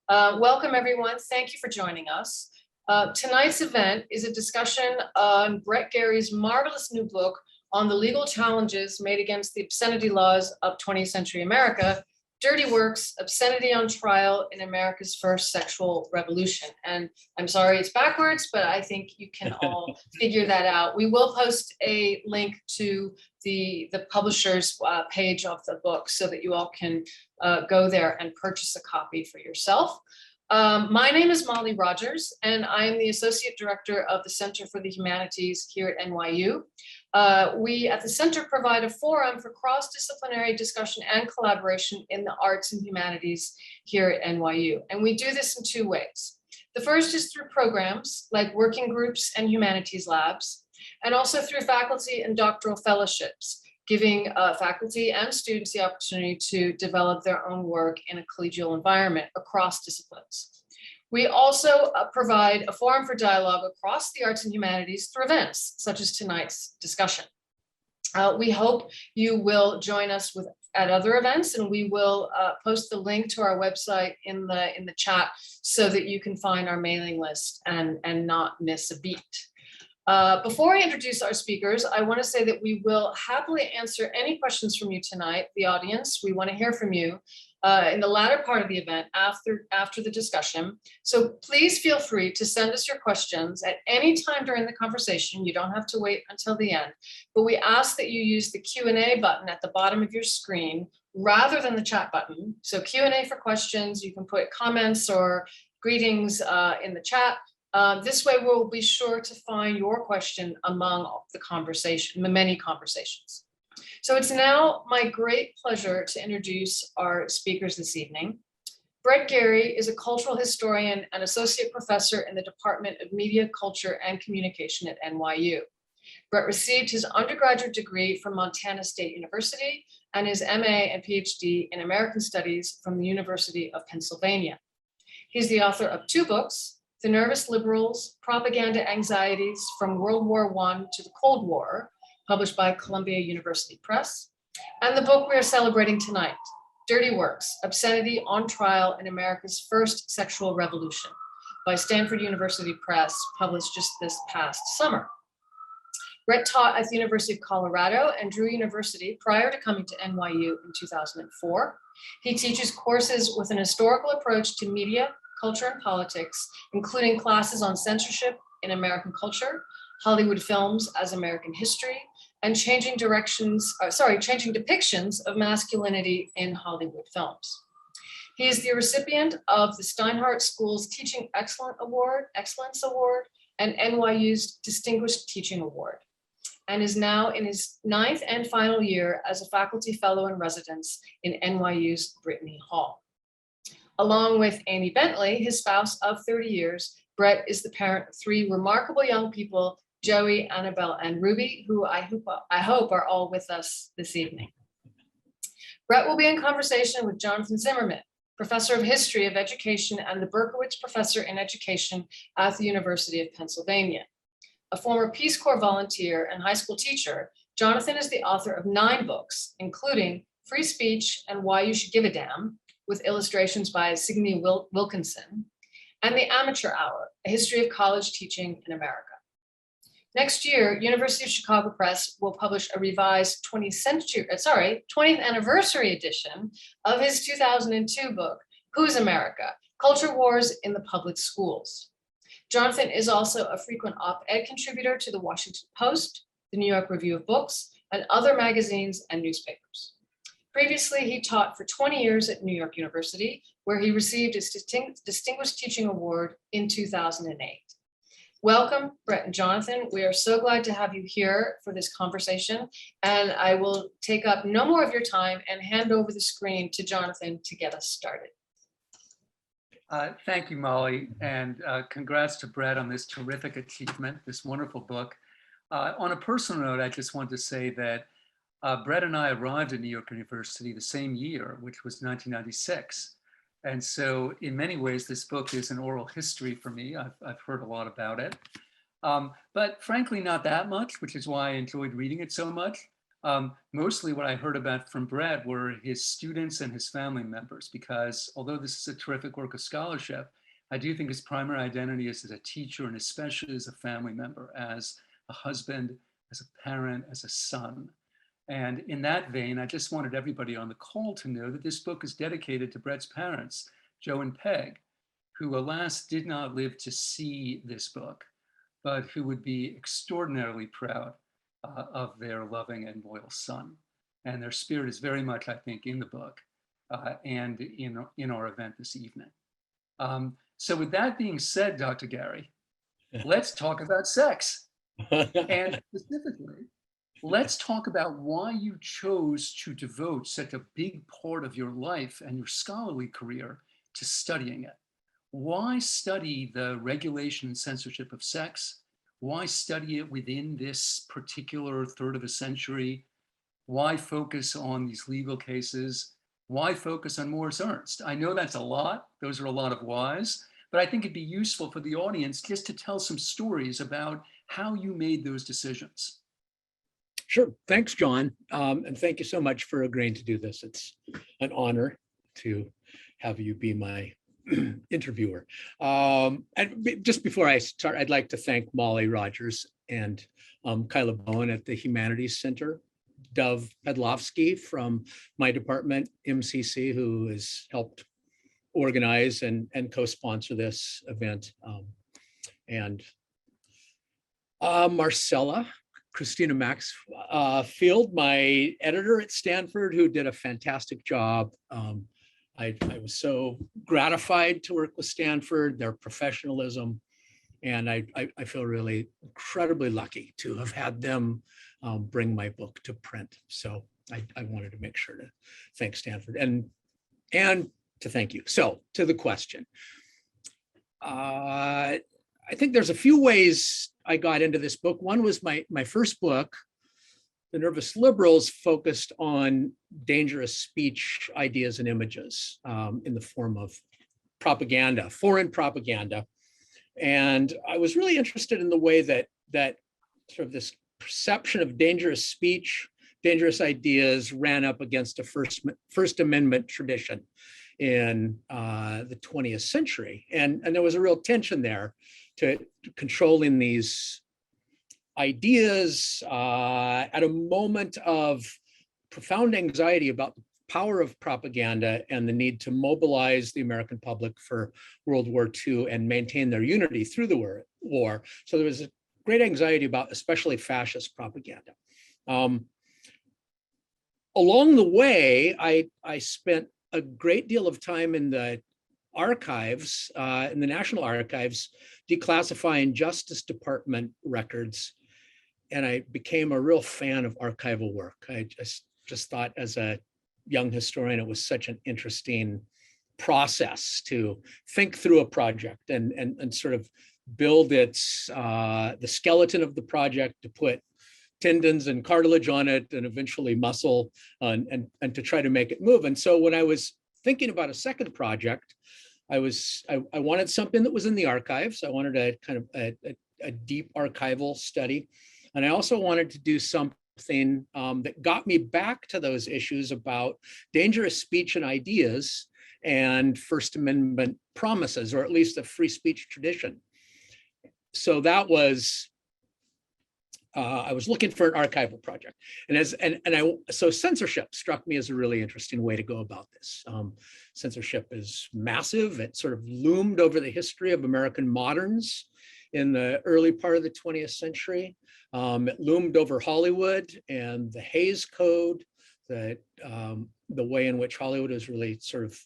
Welcome, everyone. Thank you for joining us. Tonight's event is a discussion on Brett Gary's marvelous new book on the legal challenges made against the obscenity laws of 20th century America, Dirty Works, Obscenity on Trial in America's First Sexual Revolution. And I'm sorry it's backwards, but I think you can all figure that out. We will post a link to the publisher's page of the book so that you all can go there and purchase a copy for yourself. My name is Molly Rogers, and I am the Associate Director of the Center for the Humanities here at NYU. We at the Center provide a forum for cross-disciplinary discussion and collaboration in the arts and humanities here at NYU. And we do this in two ways. The first is through programs like working groups and humanities labs, and also through faculty and doctoral fellowships, giving faculty and students the opportunity to develop their own work in a collegial environment across disciplines. We also provide a forum for dialogue across the arts and humanities through events, such as tonight's discussion. We hope you will join us at other events, and we will post the link to our website in the chat so that you can find our mailing list and not miss a beat. Before I introduce our speakers, I want to say that we will happily answer any questions from you tonight, the audience. We want to hear from you in the latter part of the event after the discussion. So please feel free to send us your questions at any time during the conversation. You don't have to wait until the end, but we ask that you use the Q&A button at the bottom of your screen rather than the chat button. So Q&A for questions, you can put comments or greetings in the chat. This way we'll be sure to find your question among the many conversations. So it's now my great pleasure to introduce our speakers this evening. Brett Gary is a cultural historian and associate professor in the Department of Media, Culture, and Communication at NYU. Brett received his undergraduate degree from Montana State University and his MA and PhD in American Studies from the University of Pennsylvania. He's the author of two books, The Nervous Liberals, Propaganda Anxieties from World War I to the Cold War, published by Columbia University Press, and the book we are celebrating tonight, Dirty Works, Obscenity on Trial in America's First Sexual Revolution, by Stanford University Press, published just this past summer. Brett taught at the University of Colorado and Drew University prior to coming to NYU in 2004. He teaches courses with an historical approach to media, culture, and politics, including classes on censorship in American culture, Hollywood films as American history, and changing depictions of masculinity in Hollywood films. He is the recipient of the Steinhardt School's Teaching Excellence Award, and NYU's Distinguished Teaching Award, and is now in his 9th and final year as a faculty fellow in residence in NYU's Brittany Hall. Along with Amy Bentley, his spouse of 30 years, Brett is the parent of 3 remarkable young people, Joey, Annabelle, and Ruby, who I hope are all with us this evening. Brett will be in conversation with Jon Zimmerman, Professor of History of Education and the Berkowitz Professor in Education at the University of Pennsylvania. A former Peace Corps volunteer and high school teacher, Jonathan is the author of 9 books, including Free Speech and Why You Should Give a Damn, with illustrations by Signe Wilkinson, and The Amateur Hour, A History of College Teaching in America. Next year, University of Chicago Press will publish a revised 20th anniversary edition of his 2002 book, Who's America? Culture Wars in the Public Schools. Jonathan is also a frequent op-ed contributor to the Washington Post, the New York Review of Books, and other magazines and newspapers. Previously, he taught for 20 years at New York University, where he received his Distinguished Teaching Award in 2008. Welcome, Brett and Jonathan. We are so glad to have you here for this conversation, and I will take up no more of your time and hand over the screen to Jonathan to get us started. Thank you, Molly, and congrats to Brett on this terrific achievement, this wonderful book. On a personal note, I just want to say that Brett and I arrived at New York University the same year, which was 1996. And so in many ways, this book is an oral history for me. I've heard a lot about it, but frankly, not that much, which is why I enjoyed reading it so much. Mostly what I heard about from Brett were his students and his family members, because although this is a terrific work of scholarship, I do think his primary identity is as a teacher and especially as a family member, as a husband, as a parent, as a son. And in that vein, I just wanted everybody on the call to know that this book is dedicated to Brett's parents, Joe and Peg, who alas did not live to see this book, but who would be extraordinarily proud of their loving and loyal son. And their spirit is very much, I think, in the book and in our event this evening. So with that being said, Dr. Gary, let's talk about sex. And specifically, let's talk about why you chose to devote such a big part of your life and your scholarly career to studying it. Why study the regulation and censorship of sex? Why study it within this particular third of a century? Why focus on these legal cases? Why focus on Morris Ernst? I know that's a lot. Those are a lot of whys, but I think it'd be useful for the audience just to tell some stories about how you made those decisions. Sure. Thanks, John. And thank you so much for agreeing to do this. It's an honor to have you be my interviewer. And just before I start, I'd like to thank Molly Rogers and Kyla Bowen at the Humanities Center, Dov Pedlovsky from my department, MCC, who has helped organize and co-sponsor this event, and Marcella, Christina Maxfield, my editor at Stanford, who did a fantastic job. I was so gratified to work with Stanford, their professionalism, and I feel really incredibly lucky to have had them bring my book to print. So I wanted to make sure to thank Stanford and to thank you. So to the question, I think there's a few ways I got into this book. One was my first book, The Nervous Liberals, focused on dangerous speech, ideas, and images in the form of propaganda, foreign propaganda. And I was really interested in the way that sort of this perception of dangerous speech, dangerous ideas ran up against a First Amendment tradition in the 20th century. And there was a real tension there to controlling these ideas at a moment of profound anxiety about the power of propaganda and the need to mobilize the American public for World War II and maintain their unity through the war. So there was a great anxiety about especially fascist propaganda. Along the way, I spent a great deal of time in the archives, in the National Archives, declassifying Justice Department records. And I became a real fan of archival work. I just thought as a young historian, it was such an interesting process to think through a project and sort of build its, the skeleton of the project, to put tendons and cartilage on it and eventually muscle and to try to make it move. And so when I was thinking about a second project, I wanted something that was in the archives. I wanted a kind of a deep archival study. And I also wanted to do something that got me back to those issues about dangerous speech and ideas and First Amendment promises, or at least the free speech tradition. So that was, I was looking for an archival project. So censorship struck me as a really interesting way to go about this. Censorship is massive. It sort of loomed over the history of American moderns in the early part of the 20th century. It loomed over Hollywood and the Hays Code, the way in which Hollywood is really sort of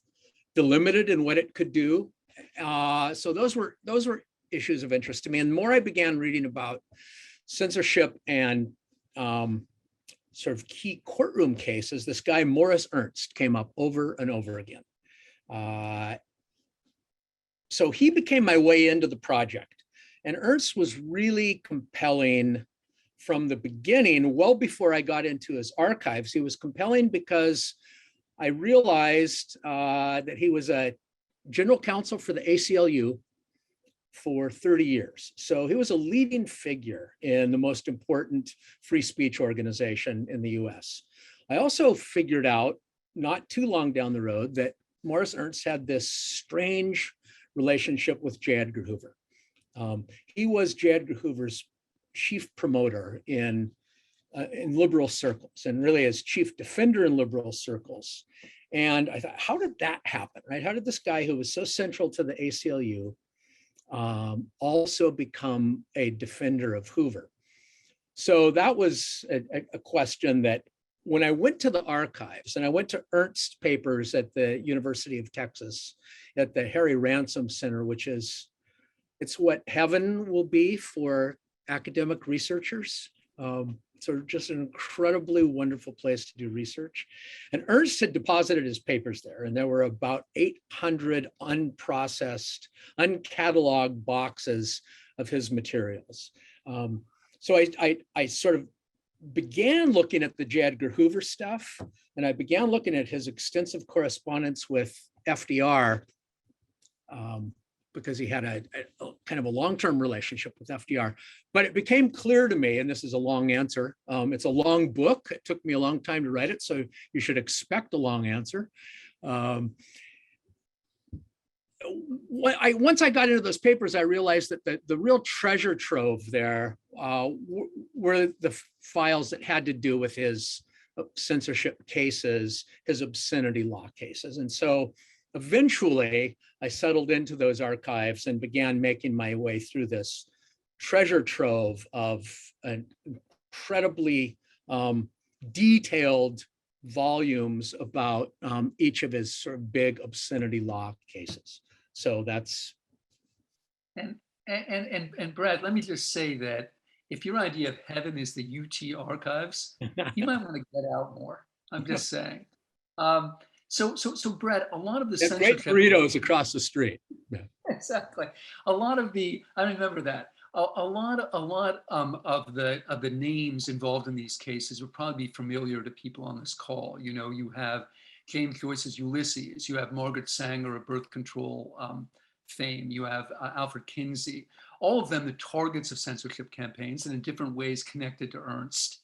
delimited in what it could do. So those were issues of interest to me. And the more I began reading about censorship and sort of key courtroom cases, this guy Morris Ernst came up over and over again. So he became my way into the project. And Ernst was really compelling from the beginning, well before I got into his archives. He was compelling because I realized that he was a general counsel for the ACLU, for 30 years. So he was a leading figure in the most important free speech organization in the US. I also figured out not too long down the road that Morris Ernst had this strange relationship with J. Edgar Hoover. He was J. Edgar Hoover's chief promoter in liberal circles, and really as chief defender in liberal circles. And I thought, how did that happen, right? How did this guy who was so central to the ACLU also become a defender of Hoover? So that was a question that when I went to the archives, and I went to Ernst's papers at the University of Texas at the Harry Ransom Center, which is, it's what heaven will be for academic researchers. So just an incredibly wonderful place to do research. And Ernst had deposited his papers there, and there were about 800 unprocessed, uncatalogued boxes of his materials. So I sort of began looking at the J. Edgar Hoover stuff, and I began looking at his extensive correspondence with FDR, because he had a kind of a long-term relationship with FDR. But it became clear to me, and this is a long answer, it's a long book. It took me a long time to write it, so you should expect a long answer. Once I got into those papers, I realized that the real treasure trove there were the files that had to do with his censorship cases, his obscenity law cases. And so eventually I settled into those archives and began making my way through this treasure trove of an incredibly detailed volumes about each of his sort of big obscenity law cases. So that's. And Brad, let me just say that if your idea of heaven is the UT archives, you might want to get out more. I'm just saying. So Brad, a lot of the censorship. Great burritos across the street. Yeah. Exactly. A lot of the, I remember that. A lot of the names involved in these cases would probably be familiar to people on this call. You know, you have James Joyce's Ulysses, you have Margaret Sanger of birth control fame, you have Alfred Kinsey, all of them the targets of censorship campaigns and in different ways connected to Ernst.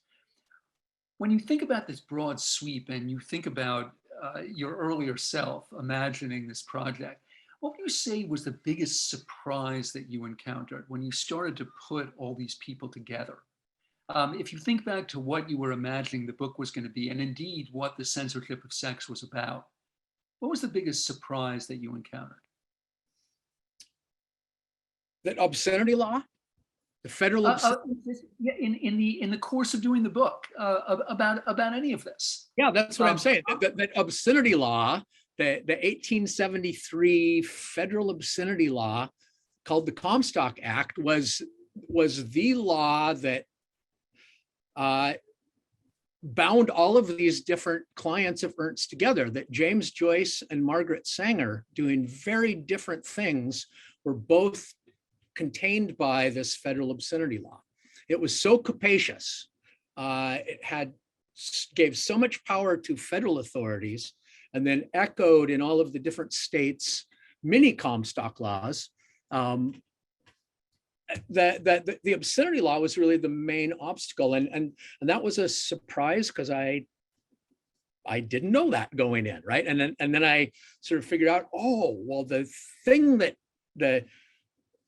When you think about this broad sweep and you think about your earlier self imagining this project, what would you say was the biggest surprise that you encountered when you started to put all these people together? If you think back to what you were imagining the book was going to be, and indeed what the censorship of sex was about, what was the biggest surprise that you encountered? That obscenity law, the federal in the course of doing the book about any of this. Yeah, that's what I'm saying. That obscenity law, the 1873 federal obscenity law called the Comstock Act was the law that bound all of these different clients of Ernst together, that James Joyce and Margaret Sanger, doing very different things, were both contained by this federal obscenity law. It was so capacious. It gave so much power to federal authorities, and then echoed in all of the different states many Comstock laws. The obscenity law was really the main obstacle, and that was a surprise because I didn't know that going in, right? And then I sort of figured out, oh, well, the thing that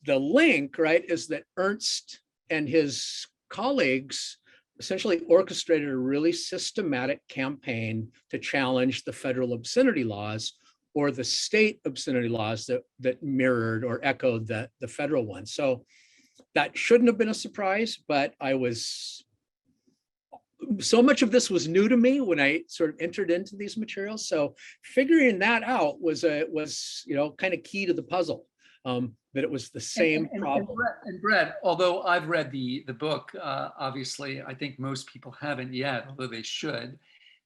the link, right, is that Ernst and his colleagues essentially orchestrated a really systematic campaign to challenge the federal obscenity laws, or the state obscenity laws that mirrored or echoed the federal ones. So that shouldn't have been a surprise, but so much of this was new to me when I sort of entered into these materials. So figuring that out was kind of key to the puzzle. That it was the same problem. And Brad, although I've read the book, obviously, I think most people haven't yet, although they should.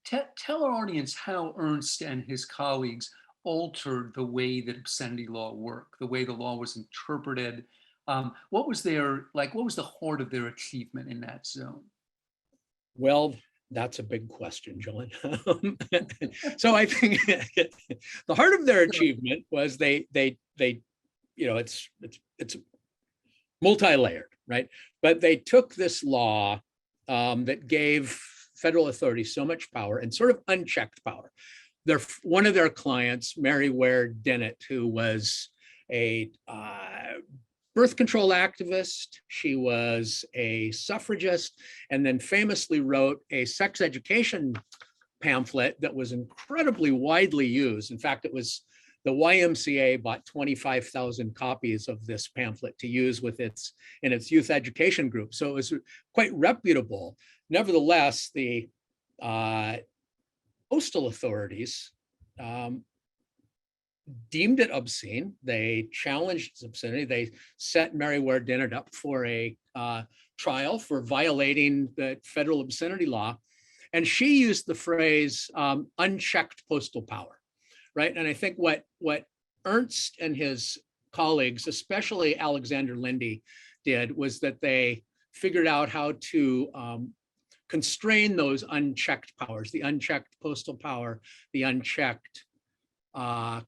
Tell our audience how Ernst and his colleagues altered the way that obscenity law worked, the way the law was interpreted. What was the heart of their achievement in that zone? Well, that's a big question, John. So I think the heart of their achievement was they it's it's multi-layered, right? But they took this law that gave federal authorities so much power and sort of unchecked power. One of their clients, Mary Ware Dennett, who was a birth control activist. She was a suffragist, and then famously wrote a sex education pamphlet that was incredibly widely used. In fact, it was the YMCA bought 25,000 copies of this pamphlet to use in its youth education group. So it was quite reputable. Nevertheless, the postal authorities deemed it obscene. They challenged its obscenity. They set Mary Ware Dennett up for a trial for violating the federal obscenity law. And she used the phrase unchecked postal power, right? And I think what Ernst and his colleagues, especially Alexander Lindy, did was that they figured out how to constrain those unchecked powers, the unchecked postal power, the unchecked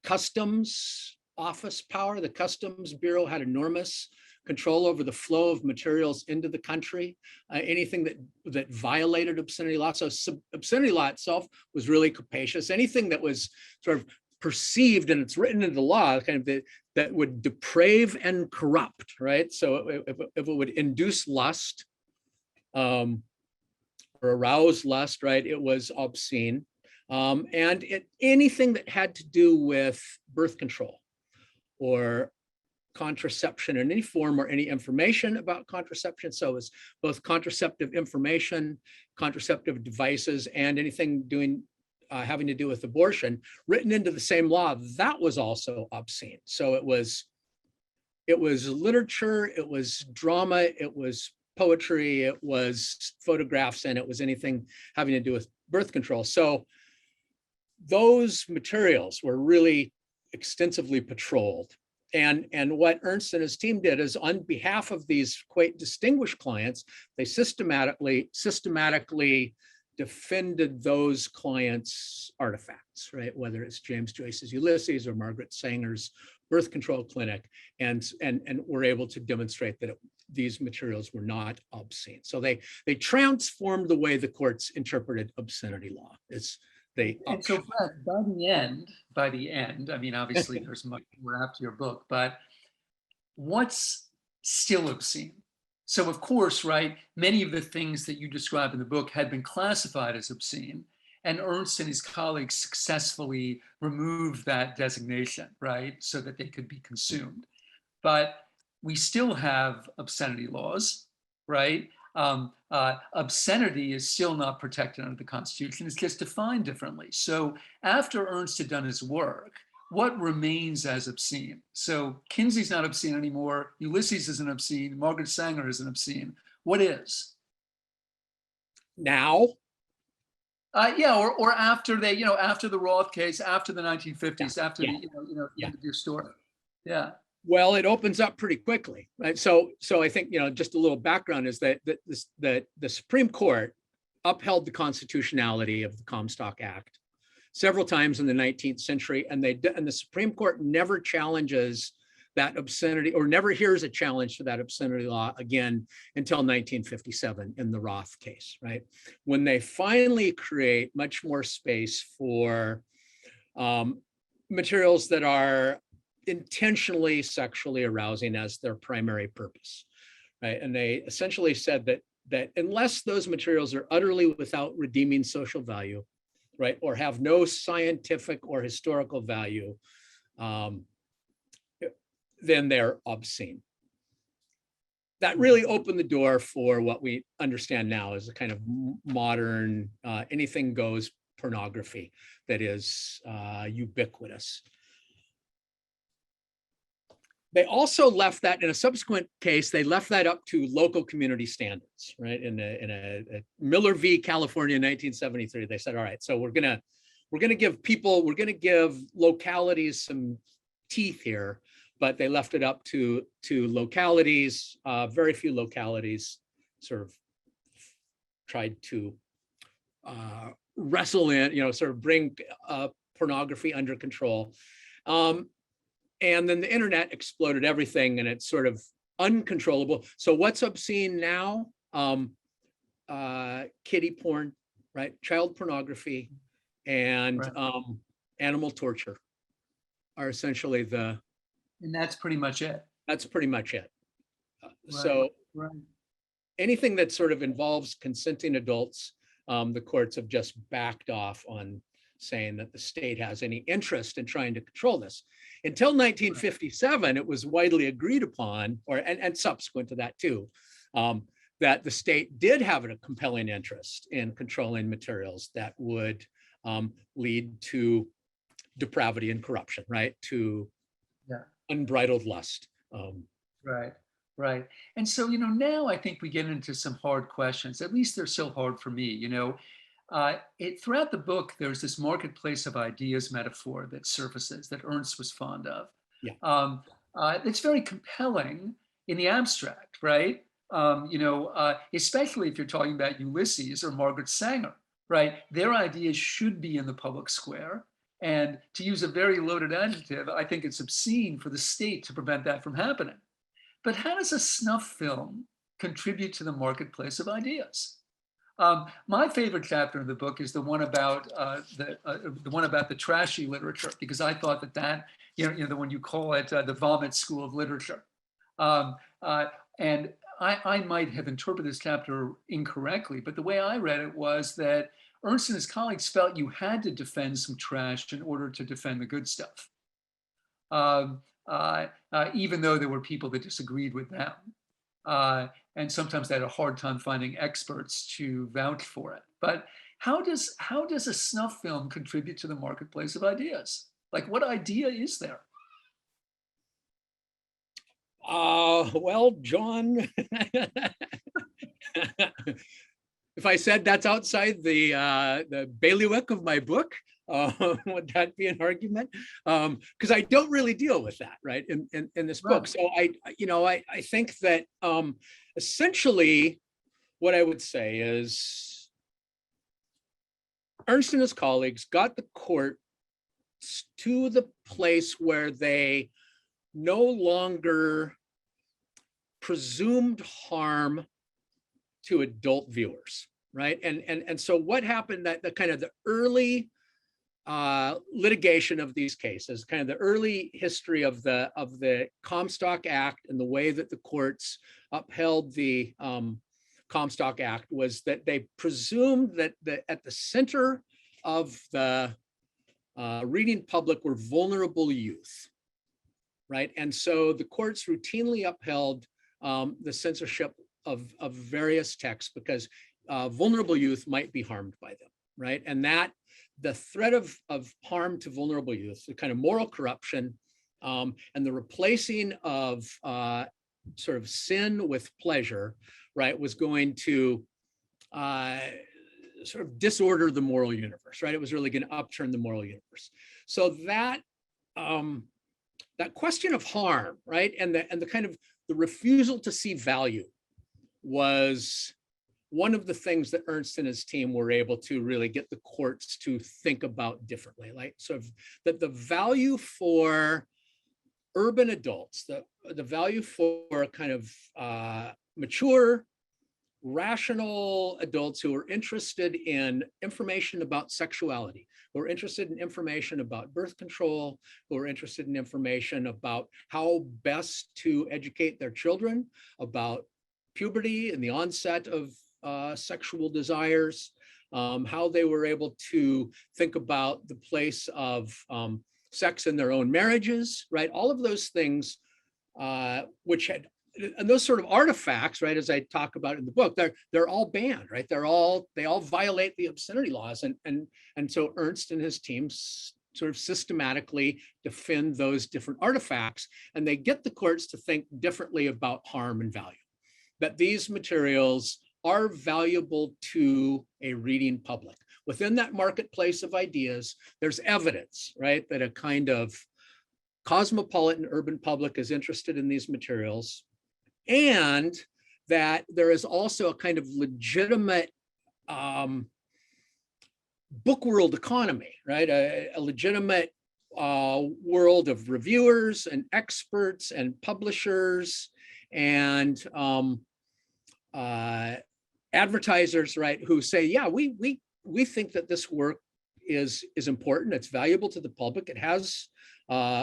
customs office power. The Customs Bureau had enormous control over the flow of materials into the country, anything that violated obscenity law. So obscenity law itself was really capacious. Anything that was sort of perceived, and it's written into the law, kind of that would deprave and corrupt, right? So if it would induce lust or arouse lust, right, it was obscene. And anything that had to do with birth control or contraception in any form or any information about contraception. So it was both contraceptive information, contraceptive devices, and anything having to do with abortion written into the same law, that was also obscene. So it was literature, it was drama, it was poetry, it was photographs, and it was anything having to do with birth control. So those materials were really extensively patrolled. And what Ernst and his team did is, on behalf of these quite distinguished clients, they systematically defended those clients' artifacts, right? Whether it's James Joyce's Ulysses or Margaret Sanger's birth control clinic, and were able to demonstrate that these materials were not obscene. So they transformed the way the courts interpreted obscenity law. And so, Brett, by the end, I mean, obviously there's much more after your book, but what's still obscene? So of course, right, many of the things that you describe in the book had been classified as obscene, and Ernst and his colleagues successfully removed that designation, right, so that they could be consumed. But we still have obscenity laws, right? Obscenity is still not protected under the Constitution. It's just defined differently. So after Ernst had done his work, what remains as obscene? So Kinsey's not obscene anymore. Ulysses isn't obscene. Margaret Sanger isn't obscene. What is? Now? Yeah, or after they, after the Roth case, after the 1950s, after the, end of your story. Yeah. Well, it opens up pretty quickly, right? So I think, just a little background is that the Supreme Court upheld the constitutionality of the Comstock Act several times in the 19th century, and the Supreme Court never challenges that obscenity, or never hears a challenge to that obscenity law again until 1957 in the Roth case, right? When they finally create much more space for materials that are intentionally sexually arousing as their primary purpose, right? And they essentially said that unless those materials are utterly without redeeming social value, right, or have no scientific or historical value, then they're obscene. That really opened the door for what we understand now as a kind of modern anything goes pornography that is ubiquitous. They also left that in a subsequent case, they left that up to local community standards, right? In a Miller v. California, 1973, they said, all right, so we're gonna give localities some teeth here, but they left it up to localities. Very few localities sort of tried to wrestle in, sort of bring pornography under control. And then the internet exploded everything, and it's sort of uncontrollable. So what's obscene now? Kiddie porn, right? Child pornography and Right. animal torture are essentially And that's pretty much it. that's pretty much it. Right. So Right. anything that sort of involves consenting adults, the courts have just backed off on saying that the state has any interest in trying to control this. Until 1957, it was widely agreed upon, and subsequent to that too, that the state did have a compelling interest in controlling materials that would lead to depravity and corruption, right? To Yeah. unbridled lust. Right. Right. And so, now I think we get into some hard questions. At least they're so hard for me. Throughout the book, there's this marketplace of ideas metaphor that surfaces that Ernst was fond of. Yeah. It's very compelling in the abstract, right? Especially if you're talking about Ulysses or Margaret Sanger, right? Their ideas should be in the public square. And to use a very loaded adjective, I think it's obscene for the state to prevent that from happening. But how does a snuff film contribute to the marketplace of ideas? My favorite chapter in the book is the one about the trashy literature, because I thought that the one you call it the vomit school of literature, and I might have interpreted this chapter incorrectly, but the way I read it was that Ernst and his colleagues felt you had to defend some trash in order to defend the good stuff, even though there were people that disagreed with them. And sometimes they had a hard time finding experts to vouch for it. But how does a snuff film contribute to the marketplace of ideas? Like, what idea is there? Well, John, if I said that's outside the bailiwick of my book, would that be an argument? Because I don't really deal with that, right, in this book. So I think that essentially what I would say is Ernst and his colleagues got the court to the place where they no longer presumed harm to adult viewers, right? And so what happened, that the kind of the early litigation of these cases, kind of the early history of the Comstock Act and the way that the courts upheld the Comstock Act was that they presumed that at the center of the reading public were vulnerable youth, right? And so the courts routinely upheld the censorship of various texts because vulnerable youth might be harmed by them, right? And that the threat of harm to vulnerable youth, the kind of moral corruption, and the replacing of sort of sin with pleasure, right, was going to sort of disorder the moral universe, right? It was really going to upturn the moral universe. So that that question of harm, right, and the kind of the refusal to see value was one of the things that Ernst and his team were able to really get the courts to think about differently, like sort of that the value for urban adults, the value for kind of mature, rational adults who are interested in information about sexuality, who are interested in information about birth control, who are interested in information about how best to educate their children about puberty and the onset of sexual desires, how they were able to think about the place of sex in their own marriages, right? All of those things, which had, and those sort of artifacts, right, as I talk about in the book, they're all banned, right? They all violate the obscenity laws, and so Ernst and his teams sort of systematically defend those different artifacts, and they get the courts to think differently about harm and value. That these materials are valuable to a reading public. Within that marketplace of ideas, there's evidence, right, that a kind of cosmopolitan urban public is interested in these materials, and that there is also a kind of legitimate book world economy, right, a legitimate world of reviewers and experts and publishers and advertisers, right, who say, yeah, we think that this work is important, it's valuable to the public, it has,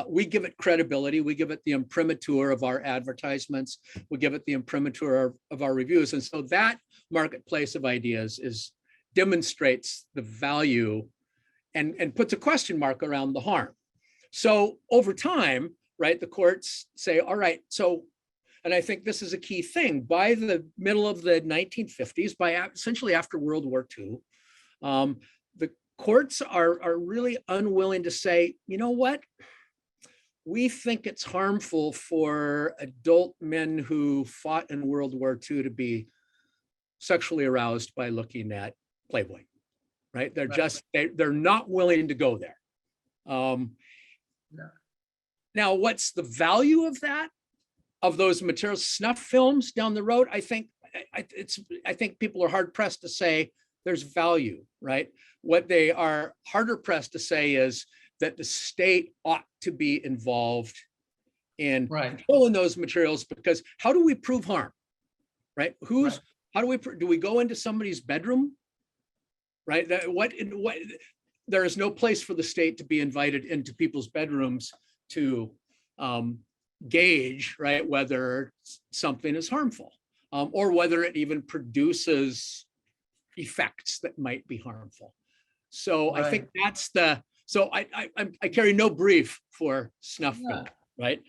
we give it credibility, we give it the imprimatur of our advertisements, we give it the imprimatur of our reviews. And so that marketplace of ideas demonstrates the value and puts a question mark around the harm. So over time, right, the courts say, all right, so, and I think this is a key thing, by the middle of the 1950s, essentially after World War II, the courts are really unwilling to say, you know what, we think it's harmful for adult men who fought in World War II to be sexually aroused by looking at Playboy, right? They're just, they're not willing to go there. Now, what's the value of that, of those materials, snuff films down the road? I think people are hard pressed to say there's value, right? What they are harder pressed to say is that the state ought to be involved in controlling those materials, because how do we prove harm, right? How do we go into somebody's bedroom, right? There is no place for the state to be invited into people's bedrooms to gauge, right, whether something is harmful, or whether it even produces effects that might be harmful. So I think that's so I carry no brief for snuff film, right?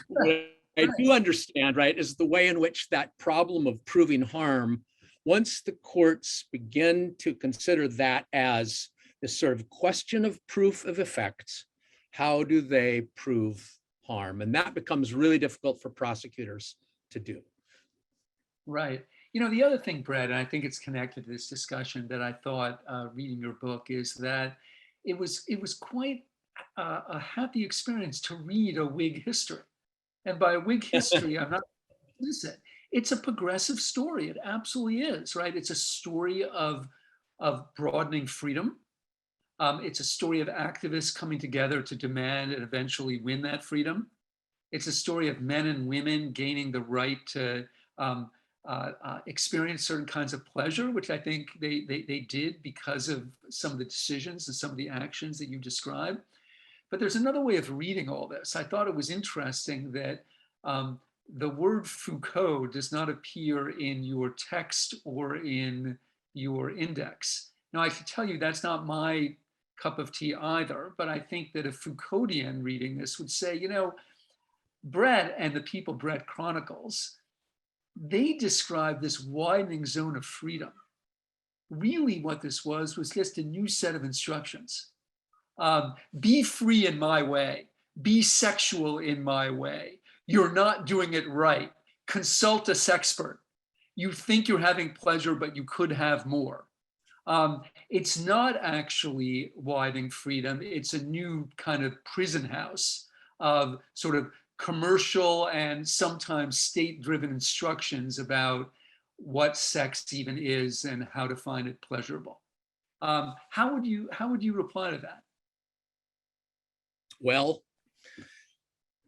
What I do understand, right, is the way in which that problem of proving harm, once the courts begin to consider that as this sort of question of proof of effects, how do they prove harm? And that becomes really difficult for prosecutors to do. Right. You know, the other thing, Brett, and I think it's connected to this discussion, that I thought reading your book, is that it was quite a happy experience to read a Whig history. And by Whig history, I'm not innocent. It's a progressive story. It absolutely is, right? It's a story of broadening freedom. It's a story of activists coming together to demand and eventually win that freedom. It's a story of men and women gaining the right to experience certain kinds of pleasure, which I think they did because of some of the decisions and some of the actions that you described. But there's another way of reading all this. I thought it was interesting that the word Foucault does not appear in your text or in your index. Now, I should tell you that's not my cup of tea either, but I think that a Foucauldian reading this would say, you know, Brett and the people Brett chronicles, they describe this widening zone of freedom. Really what this was just a new set of instructions. Be free in my way, be sexual in my way. You're not doing it right. Consult a sexpert. You think you're having pleasure, but you could have more. It's not actually widening freedom. It's a new kind of prison house of sort of commercial and sometimes state-driven instructions about what sex even is and how to find it pleasurable. How would you reply to that? Well,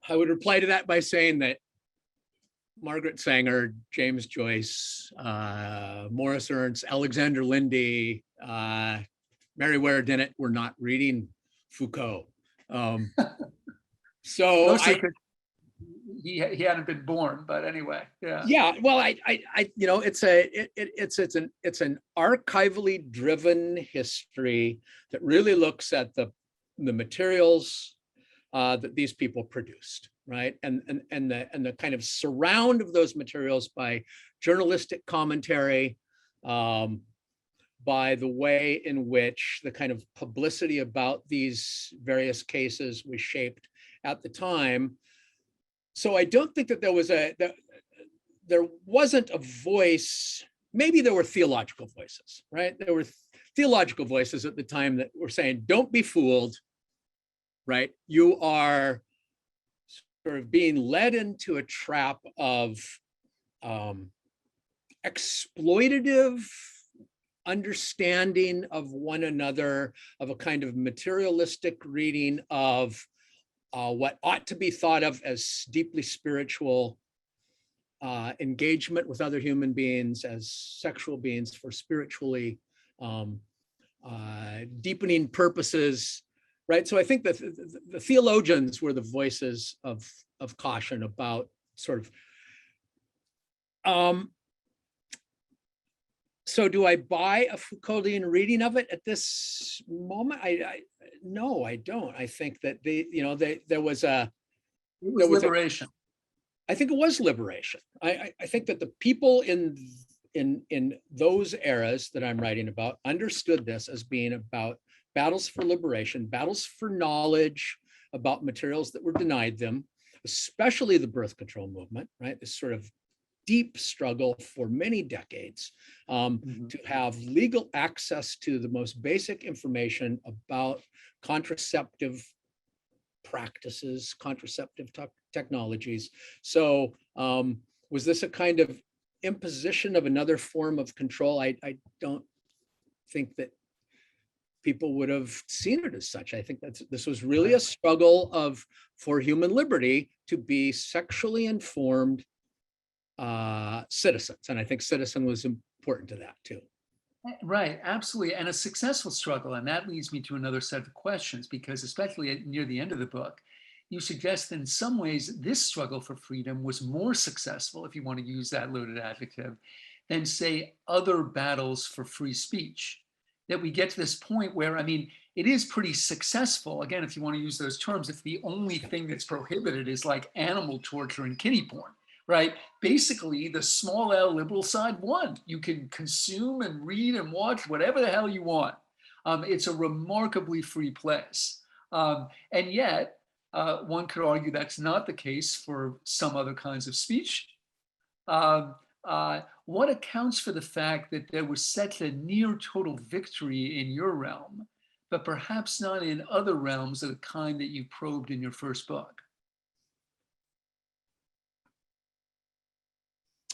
I would reply to that by saying that Margaret Sanger, James Joyce, Morris Ernst, Alexander Lindy, Meriwether Dennett were not reading Foucault. So he hadn't been born, but anyway, yeah. Yeah, well, I you know, it's an archivally driven history that really looks at the materials that these people produced, right, and the kind of surround of those materials by journalistic commentary, by the way in which the kind of publicity about these various cases was shaped at the time. So I don't think that there wasn't a voice. Maybe there were theological voices, right? There were theological voices at the time that were saying, don't be fooled, right? You are sort of being led into a trap of exploitative, understanding of one another, of a kind of materialistic reading of what ought to be thought of as deeply spiritual engagement with other human beings as sexual beings for spiritually deepening purposes, right? So I think that the theologians were the voices of caution about sort of, so do I buy a Foucauldian reading of it at this moment? No, I don't. I think that there was liberation. I think it was liberation. I think that the people in those eras that I'm writing about understood this as being about battles for liberation, battles for knowledge about materials that were denied them, especially the birth control movement, right? This sort of deep struggle for many decades to have legal access to the most basic information about contraceptive practices, contraceptive technologies. So was this a kind of imposition of another form of control? I don't think that people would have seen it as such. I think that this was really a struggle for human liberty to be sexually informed citizens. And I think citizen was important to that too. Right, absolutely. And a successful struggle. And that leads me to another set of questions, because especially near the end of the book, you suggest that in some ways this struggle for freedom was more successful, if you want to use that loaded adjective, than say other battles for free speech. That we get to this point where, I mean, it is pretty successful. Again, if you want to use those terms, if the only thing that's prohibited is like animal torture and kiddie porn, right? Basically, the small L liberal side won. You can consume and read and watch whatever the hell you want. It's a remarkably free place. And yet, one could argue that's not the case for some other kinds of speech. What accounts for the fact that there was such a near total victory in your realm, but perhaps not in other realms of the kind that you probed in your first book?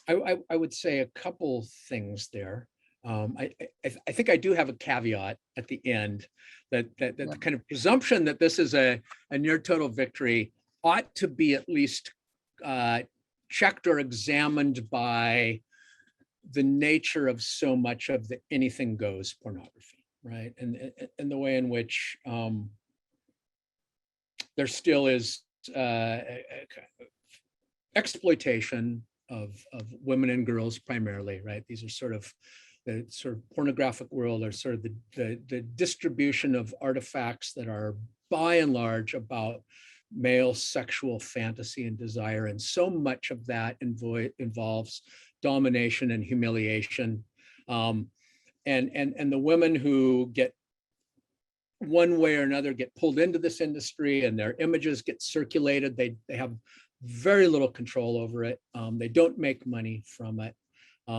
I would say a couple things there. I think I do have a caveat at the end that the kind of presumption that this is a near total victory ought to be at least checked or examined by the nature of so much of the anything goes pornography, right? And the way in which there still is exploitation of women and girls primarily, right? These are sort of the pornographic world, or sort of the distribution of artifacts that are by and large about male sexual fantasy and desire. And so much of that involves domination and humiliation. And the women who get one way or another get pulled into this industry and their images get circulated. They have very little control over it. They don't make money from it.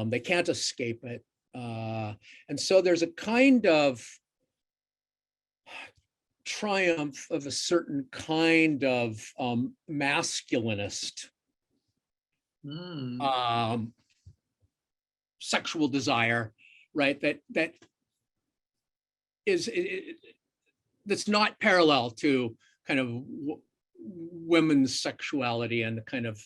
They can't escape it. And so there's a kind of triumph of a certain kind of masculinist sexual desire, right? That is that's not parallel to kind of women's sexuality and the kind of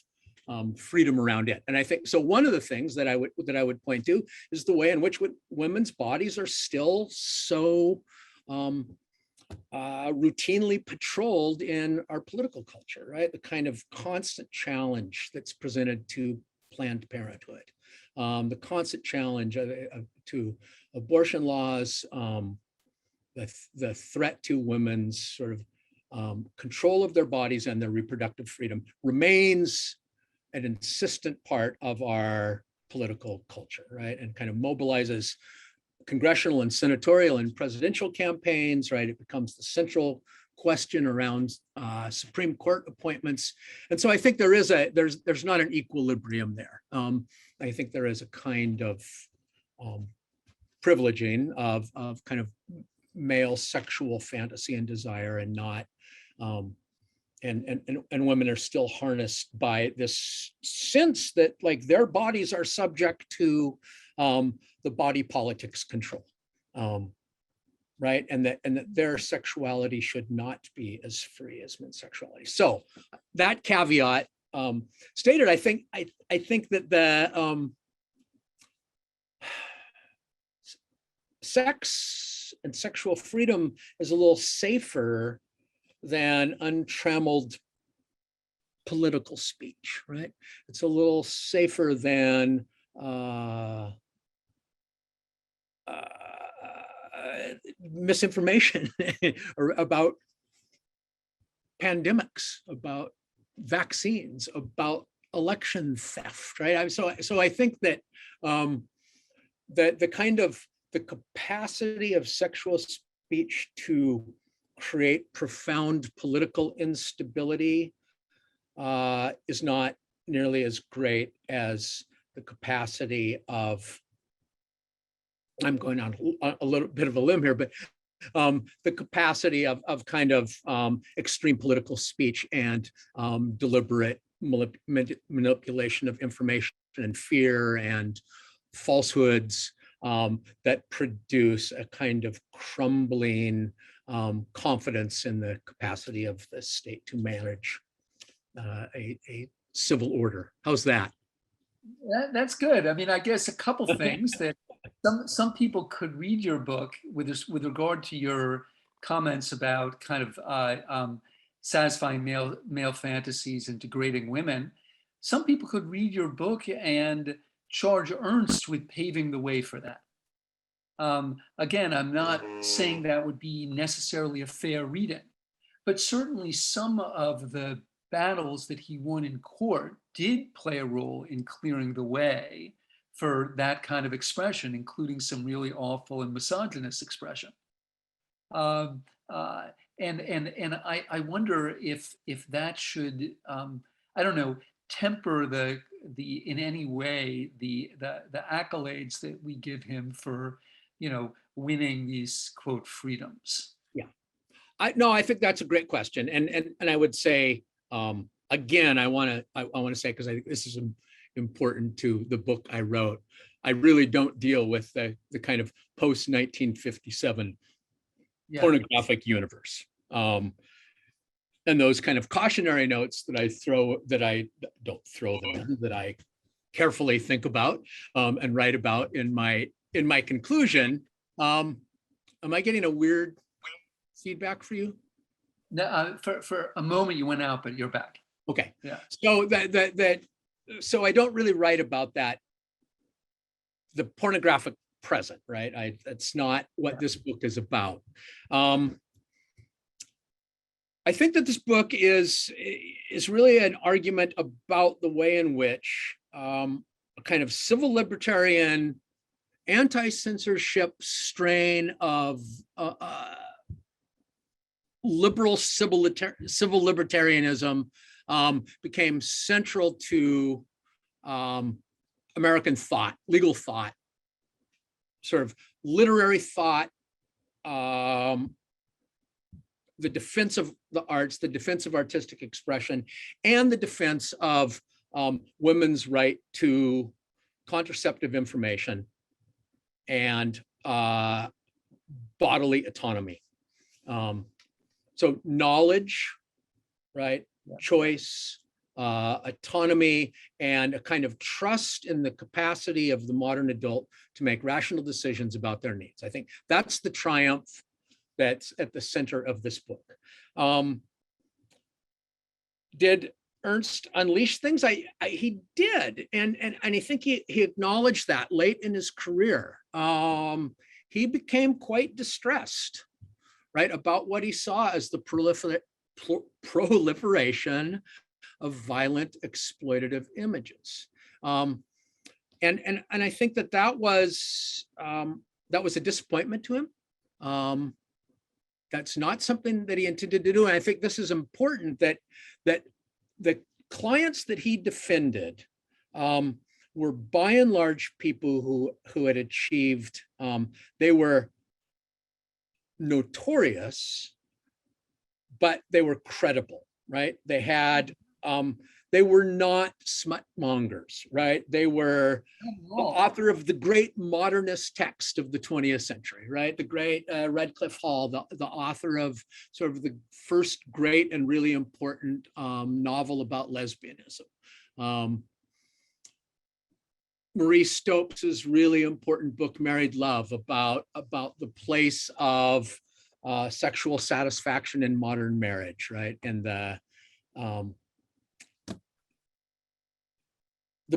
freedom around it. And I think so. One of the things that I would point to is the way in which women's bodies are still so routinely patrolled in our political culture, right? The kind of constant challenge that's presented to Planned Parenthood, the constant challenge to abortion laws, the threat to women's sort of control of their bodies and their reproductive freedom remains an insistent part of our political culture, right? And kind of mobilizes congressional and senatorial and presidential campaigns, right? It becomes the central question around Supreme Court appointments. And so I think there's not an equilibrium there. I think there is a kind of privileging of kind of male sexual fantasy and desire, and not and women are still harnessed by this sense that like their bodies are subject to the body politics control, right? And that their sexuality should not be as free as men's sexuality. So that caveat stated, I think that the sex and sexual freedom is a little safer than untrammeled political speech, right? It's a little safer than misinformation or about pandemics, about vaccines, about election theft, right? So I think that the capacity of sexual speech to create profound political instability is not nearly as great as the capacity of, I'm going on a little bit of a limb here, but the capacity of kind of extreme political speech and deliberate manipulation of information and fear and falsehoods that produce a kind of crumbling confidence in the capacity of the state to manage a civil order. How's that? That's good. I mean, I guess a couple things that some people could read your book with regard to your comments about kind of satisfying male fantasies and degrading women. Some people could read your book and charge Ernst with paving the way for that. Again, I'm not saying that would be necessarily a fair reading, but certainly some of the battles that he won in court did play a role in clearing the way for that kind of expression, including some really awful and misogynist expression. And I wonder if that should, I don't know, temper the in any way the accolades that we give him for, winning these quote freedoms. Yeah, I think that's a great question, and I would say again, I want to say, because I think this is important to the book I wrote. I really don't deal with the kind of post 1957 pornographic universe. And those kind of cautionary notes that I don't throw them in, that I carefully think about and write about in my conclusion. Am I getting a weird feedback for you? No, for a moment you went out, but you're back. Okay. Yeah. So so I don't really write about that, the pornographic present, right? That's not what this book is about. I think that this book is really an argument about the way in which a kind of civil libertarian, anti-censorship strain of liberal civil libertarianism became central to American thought, legal thought, sort of literary thought, the defense of the arts, the defense of artistic expression, and the defense of women's right to contraceptive information and bodily autonomy. So knowledge, right? Yeah. Choice, autonomy, and a kind of trust in the capacity of the modern adult to make rational decisions about their needs. I think that's the triumph that's at the center of this book. Did Ernst unleash things? He did, and I think he acknowledged that late in his career. He became quite distressed, right, about what he saw as the proliferation of violent exploitative images. And I think that was a disappointment to him. That's not something that he intended to do. And I think this is important, that the clients that he defended were by and large people who had achieved, they were notorious, but they were credible, right? They were not smut mongers, right? They were the author of the great modernist text of the 20th century, right? The great Redcliffe Hall, the author of sort of the first great and really important novel about lesbianism. Marie Stopes's really important book, Married Love, about the place of sexual satisfaction in modern marriage, right? And the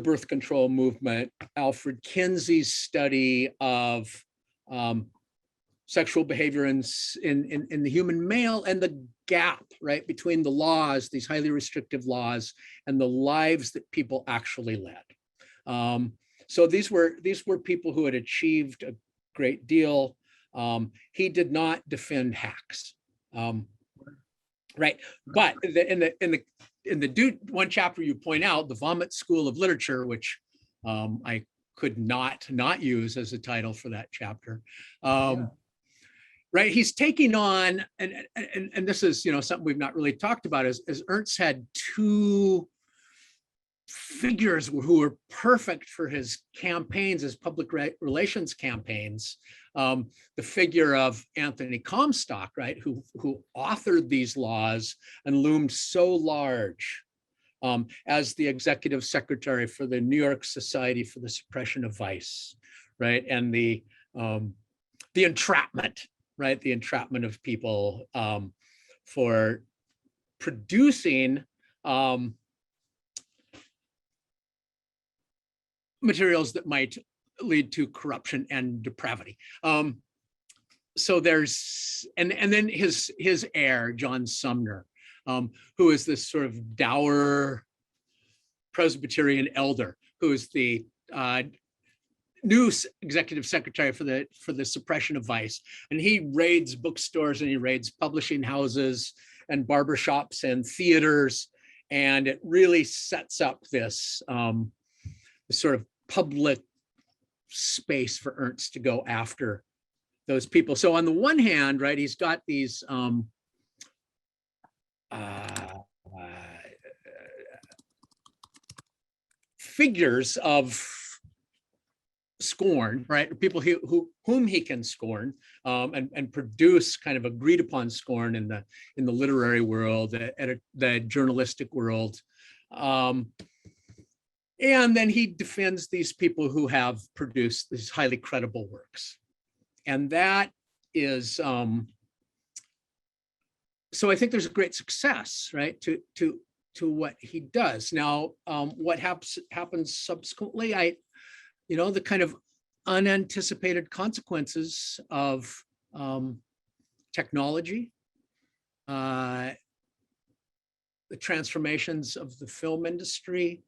birth control movement. Alfred Kinsey's study of sexual behavior in the human male, and the gap, right, between the laws, these highly restrictive laws, and the lives that people actually led. So these were people who had achieved a great deal. He did not defend hacks, right? But in the one chapter you point out, the Vomit School of Literature, which I could not use as a title for that chapter. Right, he's taking on, and this is something we've not really talked about, is Ernst had two figures who were perfect for his campaigns, his public relations campaigns. The figure of Anthony Comstock, right, who authored these laws and loomed so large as the executive secretary for the New York Society for the Suppression of Vice, right, and the entrapment, right, the entrapment of people for producing materials that might lead to corruption and depravity. So there's, and then his heir, Jon Sumner, who is this sort of dour Presbyterian elder, who is the new executive secretary for the suppression of vice. And he raids bookstores and he raids publishing houses and barbershops and theaters. And it really sets up this sort of public space for Ernst to go after those people. So on the one hand, right, he's got these figures of scorn, right? People whom he can scorn and produce kind of agreed upon scorn in the literary world, the journalistic world. And then he defends these people who have produced these highly credible works. And that is, so I think there's a great success, right, to what he does. Now, what happens subsequently, the kind of unanticipated consequences of technology, the transformations of the film industry.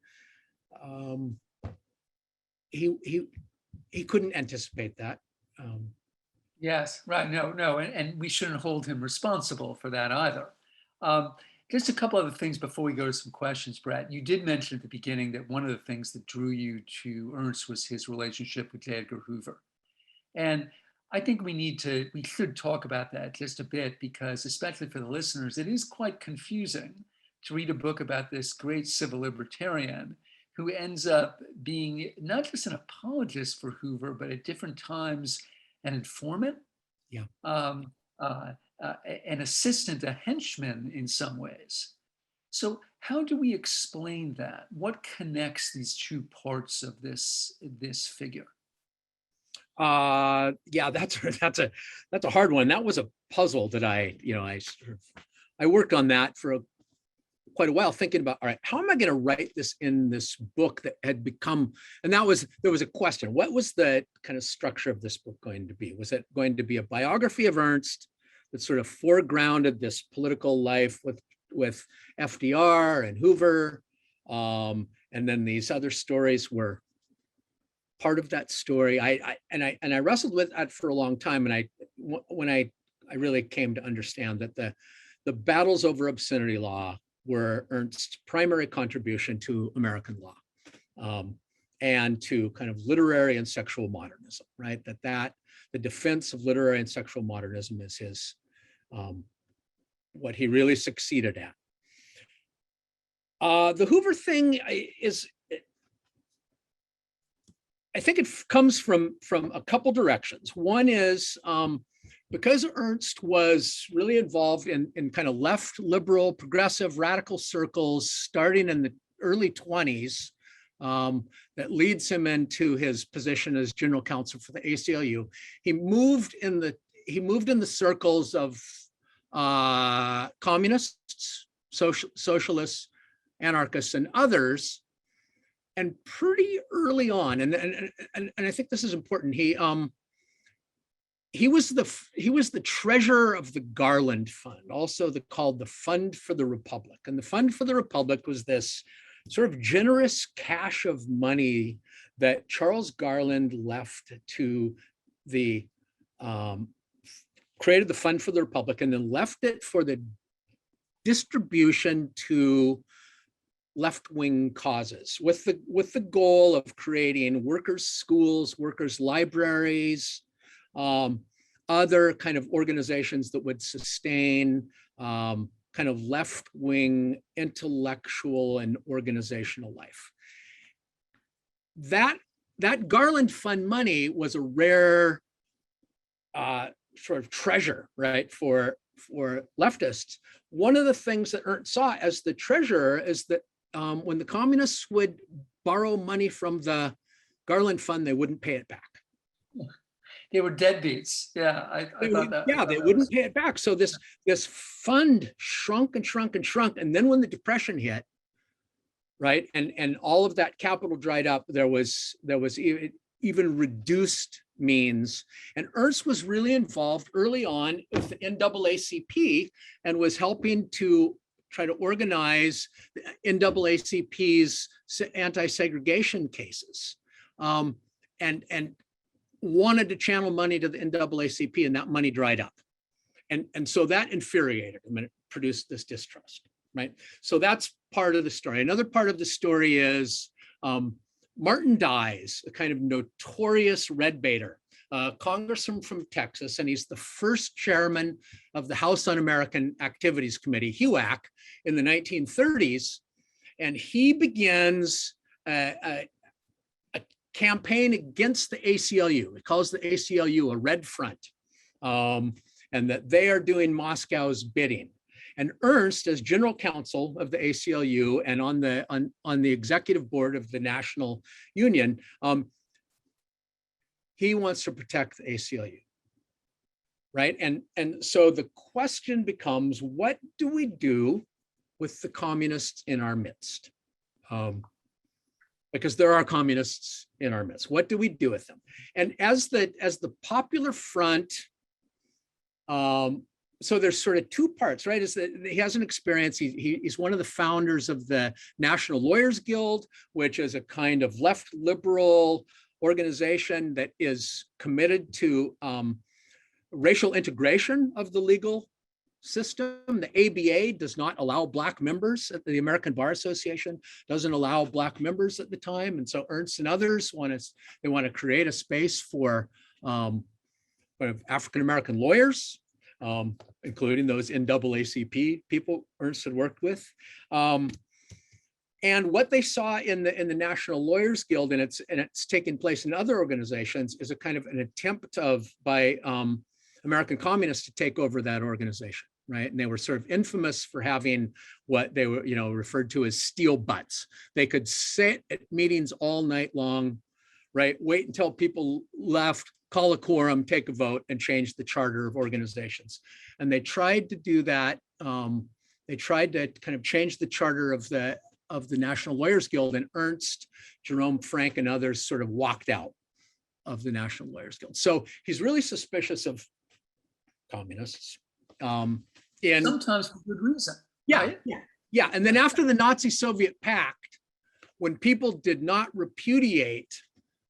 He couldn't anticipate that. Yes, right. No, and we shouldn't hold him responsible for that either. Just a couple other things before we go to some questions, Brett. You did mention at the beginning that one of the things that drew you to Ernst was his relationship with J. Edgar Hoover. And I think we should talk about that just a bit, because especially for the listeners, it is quite confusing to read a book about this great civil libertarian who ends up being not just an apologist for Hoover, but at different times an informant, an assistant, a henchman in some ways. So how do we explain that? What connects these two parts of this figure? Yeah, that's a hard one. That was a puzzle that I worked on that for quite a while, thinking about, all right, how am I going to write this in this book that had become, and there was a question, what was the kind of structure of this book going to be? Was it going to be a biography of Ernst that sort of foregrounded this political life with FDR and Hoover, and then these other stories were part of that story? I wrestled with that for a long time, and when I really came to understand that the battles over obscenity law were Ernst's primary contribution to American law, and to kind of literary and sexual modernism, right? That the defense of literary and sexual modernism is his what he really succeeded at. The Hoover thing is, I think it comes from a couple directions. One is because Ernst was really involved in kind of left, liberal, progressive, radical circles starting in the early 20s, that leads him into his position as general counsel for the ACLU. He moved in the circles of communists, socialists, anarchists, and others. And pretty early on, and I think this is important, he was the treasurer of the Garland Fund, also called the Fund for the Republic. And the Fund for the Republic was this sort of generous cache of money that Charles Garland left to the created the Fund for the Republic and then left it for the distribution to left-wing causes with the goal of creating workers' schools, workers' libraries, other kind of organizations that would sustain kind of left-wing intellectual and organizational life. That Garland Fund money was a rare sort of treasure, right, for leftists. One of the things that Ernst saw as the treasurer is that when the communists would borrow money from the Garland Fund, they wouldn't pay it back. They were deadbeats. Yeah, I thought that. Yeah, they wouldn't pay it back. So this fund shrunk and shrunk and shrunk. And then when the Depression hit, right, and all of that capital dried up, there was even reduced means. And Ernst was really involved early on with the NAACP and was helping to try to organize the NAACP's anti-segregation cases, and wanted to channel money to the NAACP, and that money dried up. And so that infuriated him, and it produced this distrust, right? So that's part of the story. Another part of the story is Martin Dies, a kind of notorious red baiter, congressman from Texas, and he's the first chairman of the House Un-American Activities Committee, HUAC, in the 1930s. And he begins a campaign against the ACLU. He calls the ACLU a red front, and that they are doing Moscow's bidding. And Ernst, as general counsel of the ACLU and on the executive board of the National Union, he wants to protect the ACLU, right? And so the question becomes, what do we do with the communists in our midst? Because there are communists in our midst. What do we do with them? And as the Popular Front, so there's sort of two parts, right? Is that he has an experience. He's one of the founders of the National Lawyers Guild, which is a kind of left liberal organization that is committed to racial integration of the legal system. The ABA does not allow Black members. The American Bar Association doesn't allow Black members at the time. And so Ernst and others want to create a space for African-American lawyers, including those NAACP people Ernst had worked with. And what they saw in the National Lawyers Guild, and it's taken place in other organizations, is a kind of an attempt by American communists to take over that organization, right? And they were sort of infamous for having what they were, referred to as steel butts. They could sit at meetings all night long, right? Wait until people left, call a quorum, take a vote, and change the charter of organizations. And they tried to do that. They tried to kind of change the charter of the National Lawyers Guild, and Ernst, Jerome Frank, and others sort of walked out of the National Lawyers Guild. So he's really suspicious of communists. Sometimes for good reason. Yeah, right? yeah. And then after the Nazi-Soviet Pact, when people did not repudiate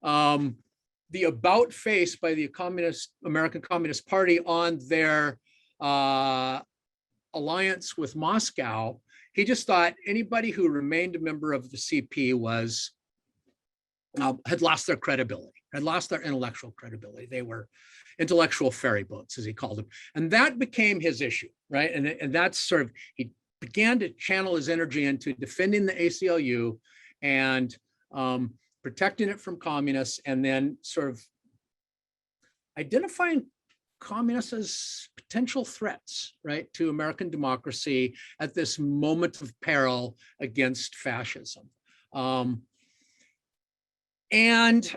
the about face by the American Communist Party on their alliance with Moscow, he just thought anybody who remained a member of the CP had lost their credibility, had lost their intellectual credibility. They were intellectual ferry boats, as he called them. And that became his issue, right? And that's sort of, he began to channel his energy into defending the ACLU and protecting it from communists, and then sort of identifying communists as potential threats, right, to American democracy at this moment of peril against fascism. And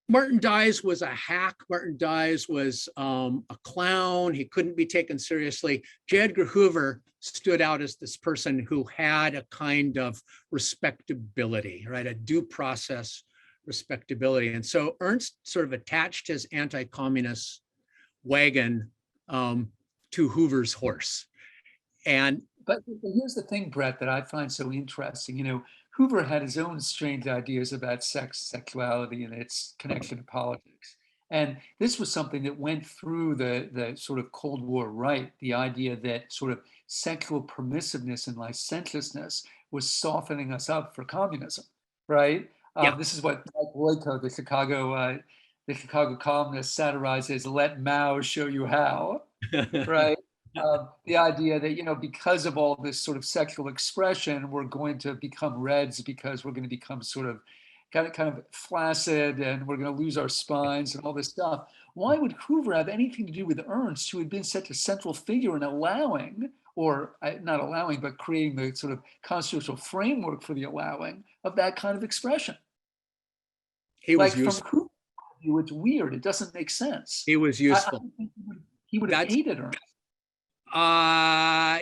Martin Dies was a hack. Martin Dies was a clown. He couldn't be taken seriously. J. Edgar Hoover stood out as this person who had a kind of respectability, right? A due process respectability. And so Ernst sort of attached his anti-communist wagon to Hoover's horse. But here's the thing, Brett, that I find so interesting. You know, Hoover had his own strange ideas about sex, sexuality, and its connection to politics. And this was something that went through the sort of Cold War right, the idea that sort of sexual permissiveness and licentiousness was softening us up for communism, right? Yeah. This is what Mike Royko, the Chicago columnist, satirizes, "Let Mao show you how," right? The idea that, you know, because of all this sort of sexual expression, we're going to become Reds because we're going to become sort of kind of flaccid, and we're going to lose our spines and all this stuff. Why would Hoover have anything to do with Ernst, who had been such a central figure in allowing, or not allowing, but creating the sort of constitutional framework for the allowing of that kind of expression? He was Like, useful. from Hoover's point of view, it's weird. It doesn't make sense. He was useful. I think he would have hated Ernst.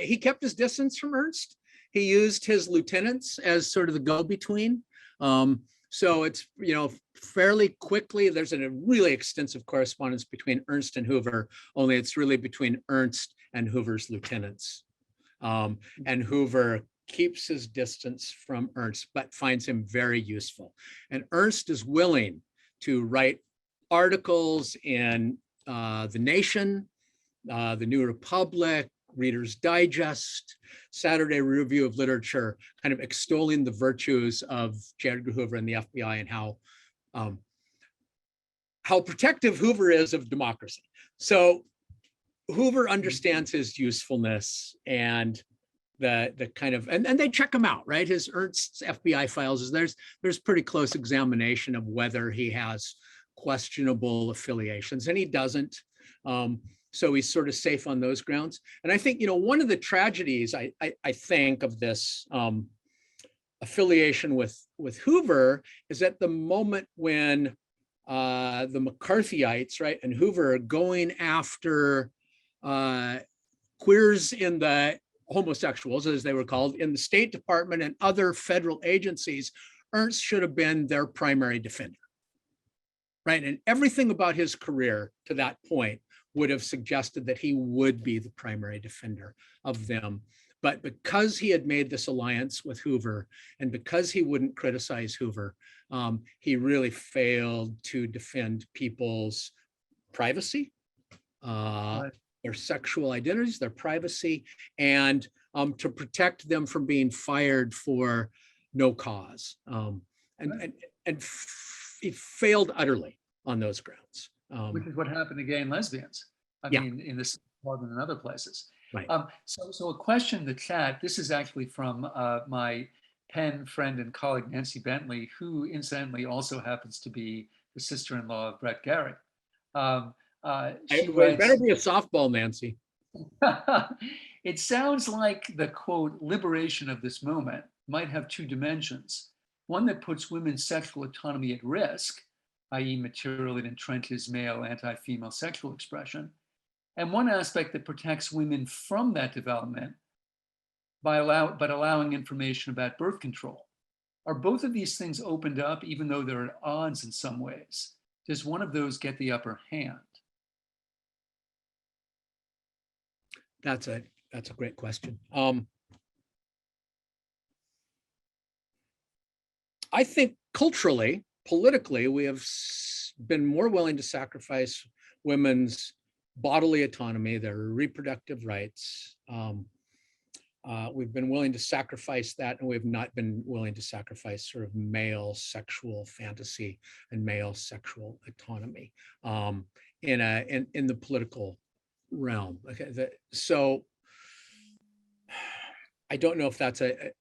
He kept his distance from Ernst. He used his lieutenants as sort of the go-between. So it's, you know, fairly quickly, there's a really extensive correspondence between Ernst and Hoover, only it's really between Ernst and Hoover's lieutenants. And Hoover keeps his distance from Ernst, but finds him very useful. And Ernst is willing to write articles in The Nation, The New Republic, Reader's Digest, Saturday Review of Literature, kind of extolling the virtues of J. Edgar Hoover and the FBI, and how protective Hoover is of democracy. So Hoover understands his usefulness, and the kind of, and they check him out, right? His Ernst's FBI files, there's pretty close examination of whether he has questionable affiliations, and he doesn't. So he's sort of safe on those grounds. And I think, you know, one of the tragedies I think of this affiliation with Hoover is at the moment when the McCarthyites, right, and Hoover are going after queers in the homosexuals, as they were called, in the State Department and other federal agencies. Ernst should have been their primary defender, right? And everything about his career to that point would have suggested that he would be the primary defender of them. But because he had made this alliance with Hoover, and because he wouldn't criticize Hoover, he really failed to defend people's privacy, their sexual identities, their privacy, and to protect them from being fired for no cause. And he failed utterly on those grounds. Which is what happened to gay and lesbians. I mean, in this department and other places. Right. So a question in the chat, this is actually from my pen friend and colleague, Nancy Bentley, who incidentally also happens to be the sister-in-law of Brett Gary. She writes, better be a softball, Nancy. "It sounds like the, quote, liberation of this moment might have two dimensions. One that puts women's sexual autonomy at risk, i.e. material that entrenches male anti-female sexual expression, and one aspect that protects women from that development by allowing information about birth control. Are both of these things opened up, even though they're at odds in some ways? Does one of those get the upper hand?" That's a great question. I think culturally, politically, we have been more willing to sacrifice women's bodily autonomy, their reproductive rights. We've been willing to sacrifice that, and we have not been willing to sacrifice sort of male sexual fantasy and male sexual autonomy in the political realm. Okay, so I don't know if that's an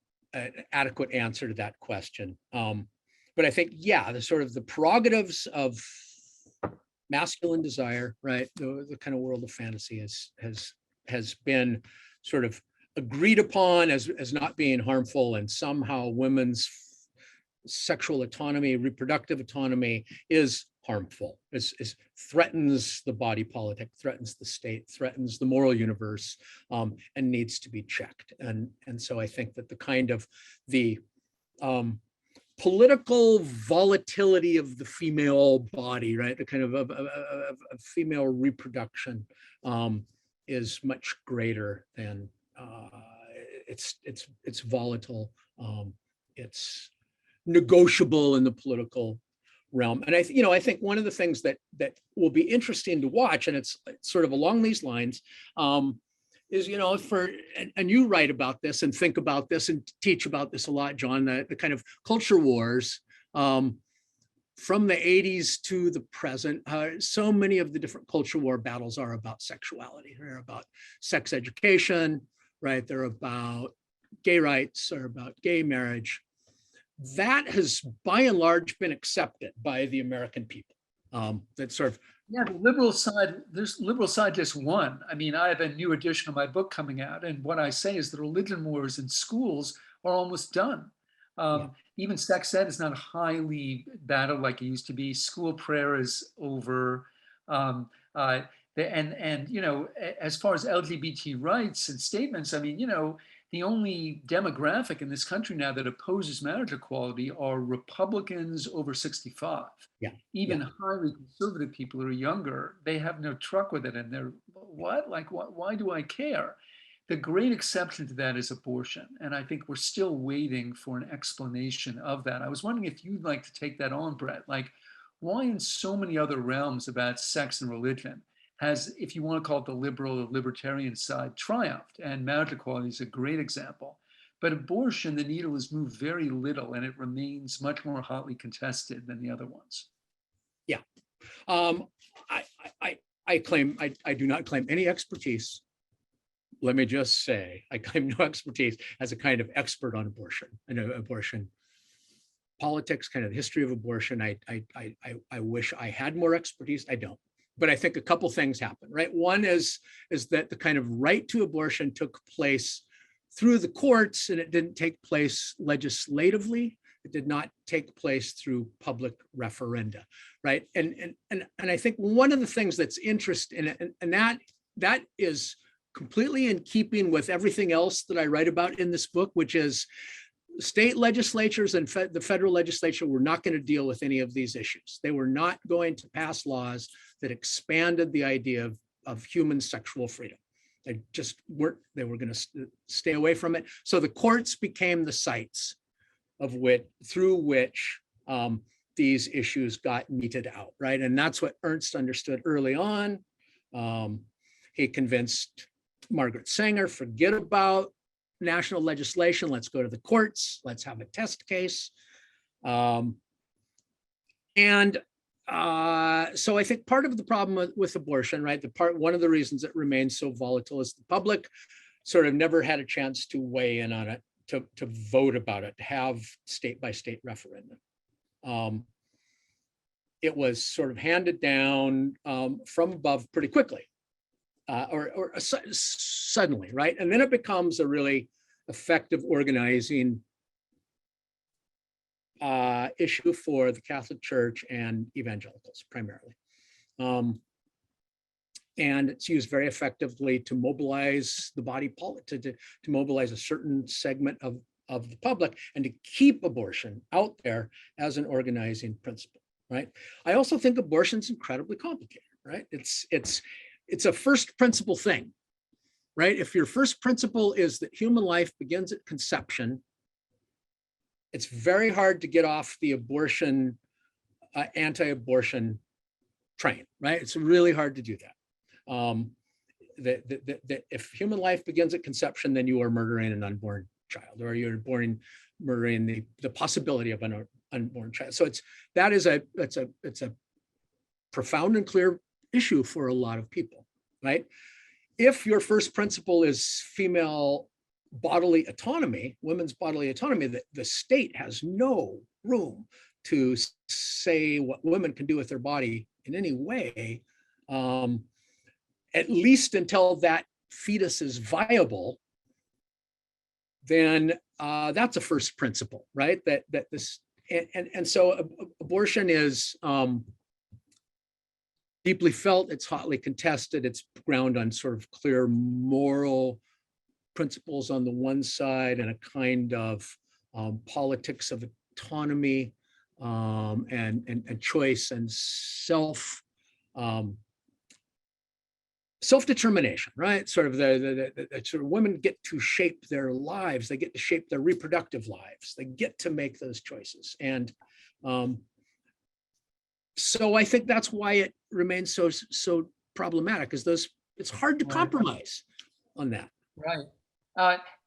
adequate answer to that question. But I think, yeah, the sort of the prerogatives of masculine desire, right? The kind of world of fantasy has been sort of agreed upon as not being harmful, and somehow women's sexual autonomy, reproductive autonomy is harmful. It threatens the body politic, threatens the state, threatens the moral universe, and needs to be checked. And so I think that the kind of the political volatility of the female body, right? The kind of female reproduction is much greater than it's volatile. It's negotiable in the political realm. And I think one of the things that will be interesting to watch, and it's sort of along these lines, is, and you write about this and think about this and teach about this a lot, John, the kind of culture wars from the 80s to the present. So many of the different culture war battles are about sexuality. They're about sex education, right? They're about gay rights, or about gay marriage. That has by and large been accepted by the American people. That sort of, yeah, the liberal side just won. I mean, I have a new edition of my book coming out, and what I say is the religion wars in schools are almost done. Even sex ed is not highly battled like it used to be. School prayer is over. As far as LGBT rights and statements, I mean, the only demographic in this country now that opposes marriage equality are Republicans over 65. Yeah. Even highly conservative people who are younger, they have no truck with it. And they're, what? Like, why do I care? The great exception to that is abortion. And I think we're still waiting for an explanation of that. I was wondering if you'd like to take that on, Brett. Like, why in so many other realms about sex and religion has, if you want to call it the liberal or libertarian side, triumphed, and marriage equality is a great example. But abortion, the needle has moved very little, and it remains much more hotly contested than the other ones. Yeah, I do not claim any expertise. Let me just say, I claim no expertise as a kind of expert on abortion and abortion politics, kind of the history of abortion. I wish I had more expertise. I don't. But I think a couple things happen, right? One is that the kind of right to abortion took place through the courts, and it didn't take place legislatively. It did not take place through public referenda, right? And I think one of the things that's interesting, and that is completely in keeping with everything else that I write about in this book, which is state legislatures and the federal legislature were not going to deal with any of these issues. They were not going to pass laws that expanded the idea of human sexual freedom. They just weren't, they were going to stay away from it. So the courts became the sites through which these issues got meted out, right? And that's what Ernst understood early on. He convinced Margaret Sanger, forget about national legislation, let's go to the courts, let's have a test case. So I think part of the problem with abortion, right, one of the reasons it remains so volatile is the public sort of never had a chance to weigh in on it, to vote about it, to have state by state referendum. It was sort of handed down from above pretty quickly. Or suddenly, right? And then it becomes a really effective organizing issue for the Catholic Church and evangelicals primarily. And it's used very effectively to mobilize the body politic, to mobilize a certain segment of the public, and to keep abortion out there as an organizing principle, right? I also think abortion's incredibly complicated, right? It's a first principle thing, right? If your first principle is that human life begins at conception, it's very hard to get off the abortion, anti-abortion train, right? It's really hard to do that. That if human life begins at conception, then you are murdering an unborn child, or you're murdering the possibility of an unborn child. So it's a profound and clear issue for a lot of people, right? If your first principle is female bodily autonomy, women's bodily autonomy, that the state has no room to say what women can do with their body in any way, at least until that fetus is viable, then that's a first principle, right? That this and so abortion is deeply felt. It's hotly contested. It's ground on sort of clear moral principles on the one side and a kind of politics of autonomy and choice and self-determination, right? Sort of the sort of women get to shape their lives. They get to shape their reproductive lives. They get to make those choices. And so I think that's why it remains so problematic, is it's hard to compromise on that. Right.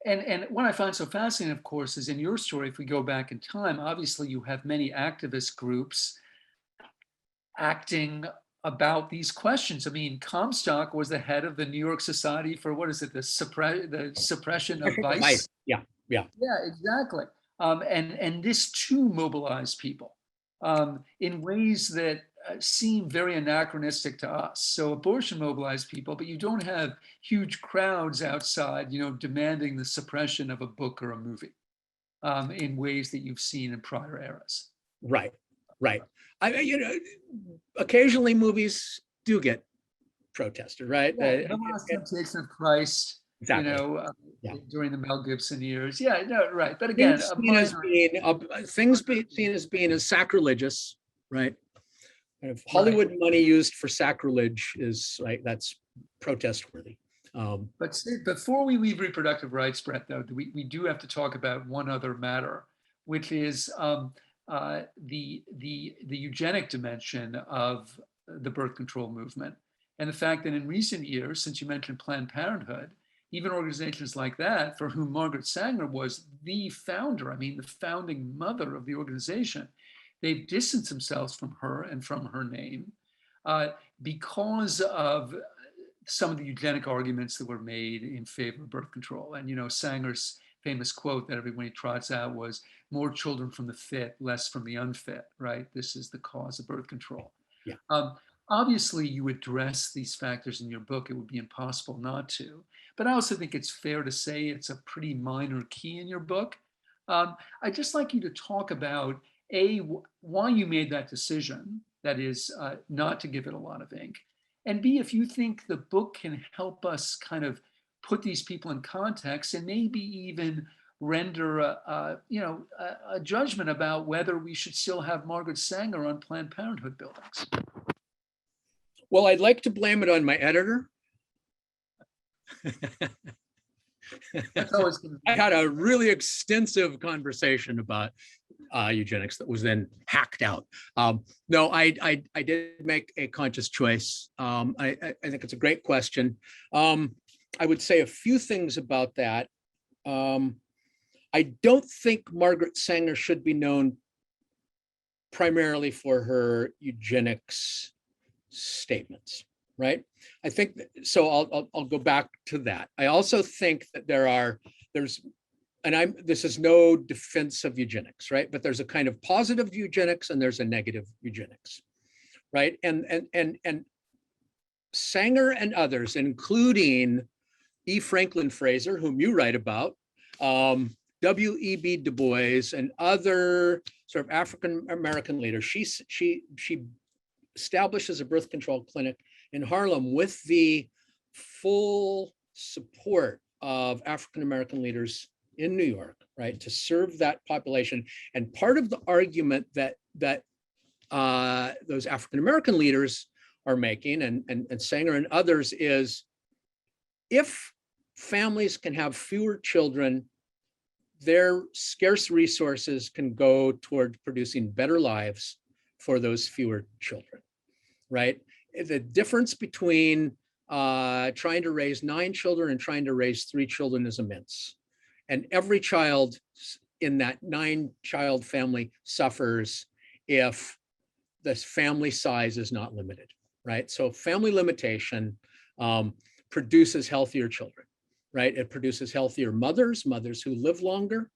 And what I find so fascinating, of course, is in your story, if we go back in time, obviously you have many activist groups acting about these questions. I mean, Comstock was the head of the New York Society for, what is it, the suppression of vice? Yeah. Yeah, exactly. And this too mobilized people in ways that seem very anachronistic to us. So abortion mobilized people, but you don't have huge crowds outside, demanding the suppression of a book or a movie in ways that you've seen in prior eras. Right. Occasionally movies do get protested, right? The Last Temptation of Christ, exactly. During the Mel Gibson years. Yeah, no, right. But again, things being seen as being as sacrilegious, right? Kind of Hollywood money used for sacrilege is right. That's protest worthy. But before we leave reproductive rights, Brett, though, we do have to talk about one other matter, which is the eugenic dimension of the birth control movement, and the fact that in recent years, since you mentioned Planned Parenthood, even organizations like that, for whom Margaret Sanger was the founder, the founding mother of the organization, they've distanced themselves from her and from her name because of some of the eugenic arguments that were made in favor of birth control. And Sanger's famous quote that everybody trots out was, "More children from the fit, less from the unfit," right? This is the cause of birth control. Yeah. Obviously, you address these factors in your book. It would be impossible not to. But I also think it's fair to say it's a pretty minor key in your book. I'd just like you to talk about, A, why you made that decision, that is, not to give it a lot of ink, and B, if you think the book can help us kind of put these people in context and maybe even render a judgment about whether we should still have Margaret Sanger on Planned Parenthood buildings. Well, I'd like to blame it on my editor. I had a really extensive conversation about eugenics that was then hacked out. No, I did make a conscious choice. I think it's a great question. I would say a few things about that. I don't think Margaret Sanger should be known primarily for her eugenics statements, right? I think so. I'll go back to that. I also think that this is no defense of eugenics, right? But there's a kind of positive eugenics and there's a negative eugenics, right? And Sanger and others, including E. Franklin Fraser, whom you write about, W.E.B. Du Bois, and other sort of African American leaders. She establishes a birth control clinic in Harlem with the full support of African American leaders in New York, right, to serve that population. And part of the argument that those African American leaders are making, and Sanger and others, is if families can have fewer children, their scarce resources can go toward producing better lives for those fewer children, right? The difference between trying to raise 9 children and trying to raise 3 children is immense. And every child in that 9-child family suffers if the family size is not limited, right? So family limitation produces healthier children. right? It produces healthier mothers, mothers who live longer,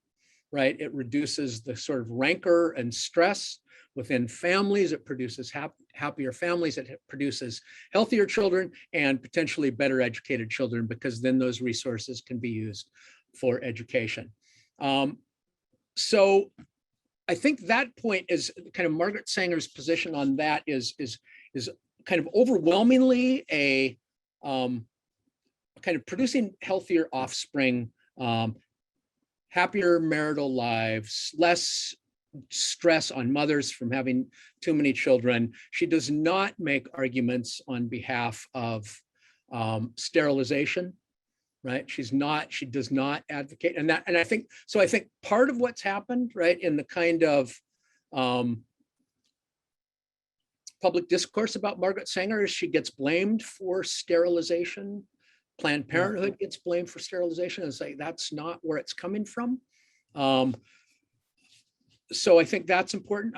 right? It reduces the sort of rancor and stress within families. It produces happier families. It produces healthier children and potentially better educated children, because then those resources can be used for education. So I think that point is kind of Margaret Sanger's position on that is kind of overwhelmingly a kind of producing healthier offspring, happier marital lives, less stress on mothers from having too many children. She does not make arguments on behalf of sterilization, right? She does not advocate, and I think part of what's happened, right, in the kind of public discourse about Margaret Sanger is she gets blamed for sterilization. Planned Parenthood gets blamed for sterilization. It's like, that's not where it's coming from. So I think that's important.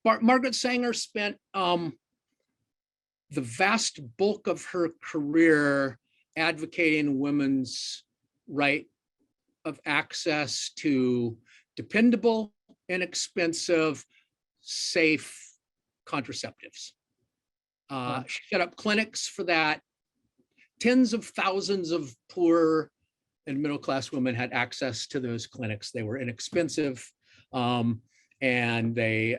Margaret Sanger spent the vast bulk of her career advocating women's right of access to dependable, inexpensive, safe contraceptives. She set up clinics for that. Tens of thousands of poor and middle-class women had access to those clinics. They were inexpensive, and they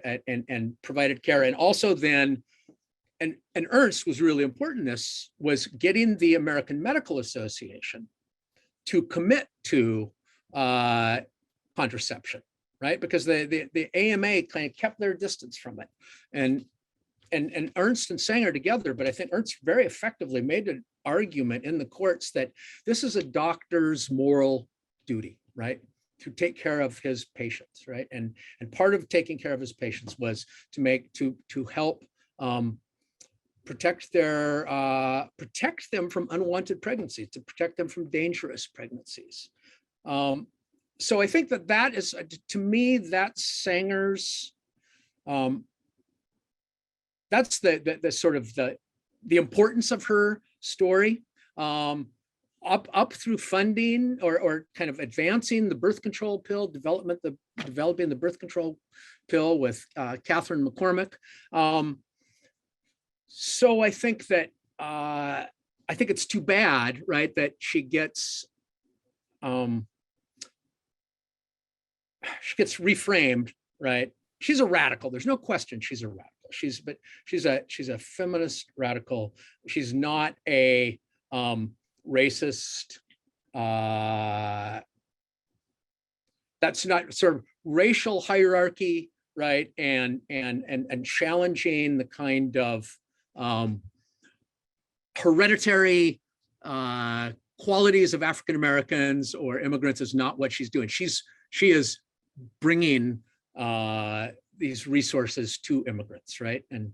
provided care. And also then, and Ernst was really important in this, was getting the American Medical Association to commit to contraception, right? Because the AMA kind of kept their distance from it. And Ernst and Sanger together, but I think Ernst very effectively made an argument in the courts that this is a doctor's moral duty, right? To take care of his patients, right? And part of taking care of his patients was to help protect them from unwanted pregnancies, to protect them from dangerous pregnancies. So I think that is, to me, that's Sanger's. That's the sort of the importance of her story, up through funding or kind of advancing the birth control pill, developing the birth control pill with Catherine McCormick. So I think that I think it's too bad, right, that she gets reframed, right? She's a radical. There's no question she's a radical. She's a feminist radical. She's not a racist. That's not sort of racial hierarchy, right? And challenging the kind of hereditary qualities of African Americans or immigrants is not what she's doing. She is bringing these resources to immigrants, right? And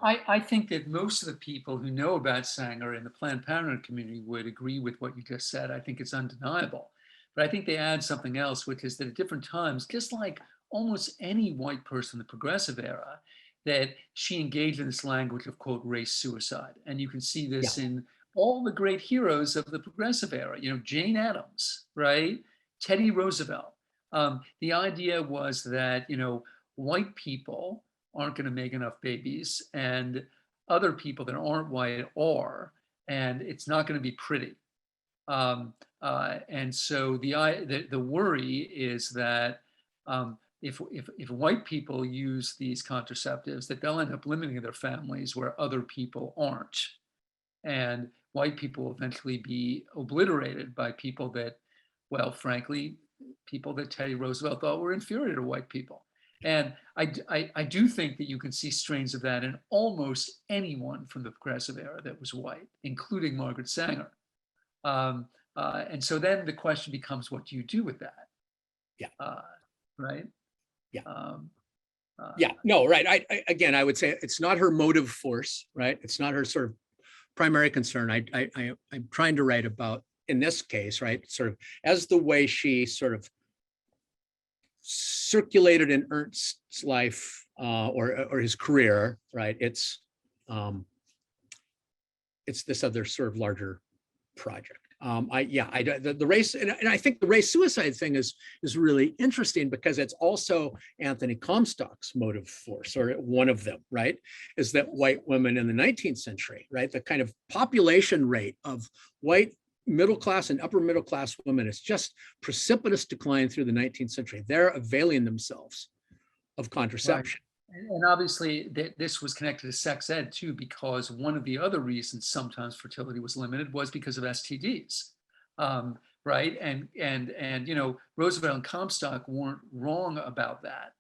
I think that most of the people who know about Sanger in the Planned Parenthood community would agree with what you just said. I think it's undeniable. But I think they add something else, which is that at different times, just like almost any white person in the progressive era, that she engaged in this language of, quote, race suicide. And you can see this in all the great heroes of the progressive era, Jane Addams, right? Teddy Roosevelt. The idea was that, white people aren't going to make enough babies and other people that aren't white are, and it's not going to be pretty. And so the worry is that if white people use these contraceptives, that they'll end up limiting their families where other people aren't. And white people will eventually be obliterated by people that, well, frankly, people that Teddy Roosevelt thought were inferior to white people. And I do think that you can see strains of that in almost anyone from the progressive era that was white, including Margaret Sanger. And so then the question becomes, what do you do with that? Right? No, right. Again, I would say it's not her motive force, right? It's not her sort of primary concern. I'm trying to write about, in this case, right, sort of as the way she sort of circulated in Ernst's life or his career, right? It's it's this other sort of larger project. The race, and I think the race suicide thing is really interesting because it's also Anthony Comstock's motive force, or one of them, right? Is that white women in the 19th century, right? The kind of population rate of white middle class and upper middle class women is just precipitous decline through the 19th century. They're availing themselves of contraception. Right. And obviously this was connected to sex ed too, because one of the other reasons sometimes fertility was limited was because of STDs, right? And you know, Roosevelt and Comstock weren't wrong about that,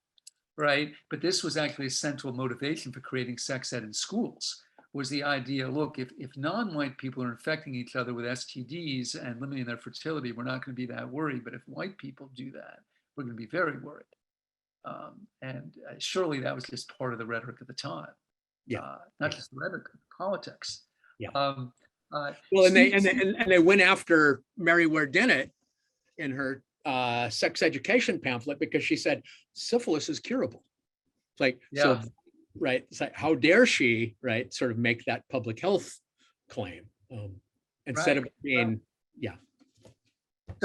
right? But this was actually a central motivation for creating sex ed in schools, was the idea, look, if non-white people are infecting each other with STDs and limiting their fertility, we're not going to be that worried. But if white people do that, we're going to be very worried. Surely that was just part of the rhetoric at the time. Not just the rhetoric, politics. Well, and they went after Mary Ware Dennett in her sex education pamphlet because she said syphilis is curable. It's like, so, right? It's like, how dare she, right? Sort of make that public health claim instead of being,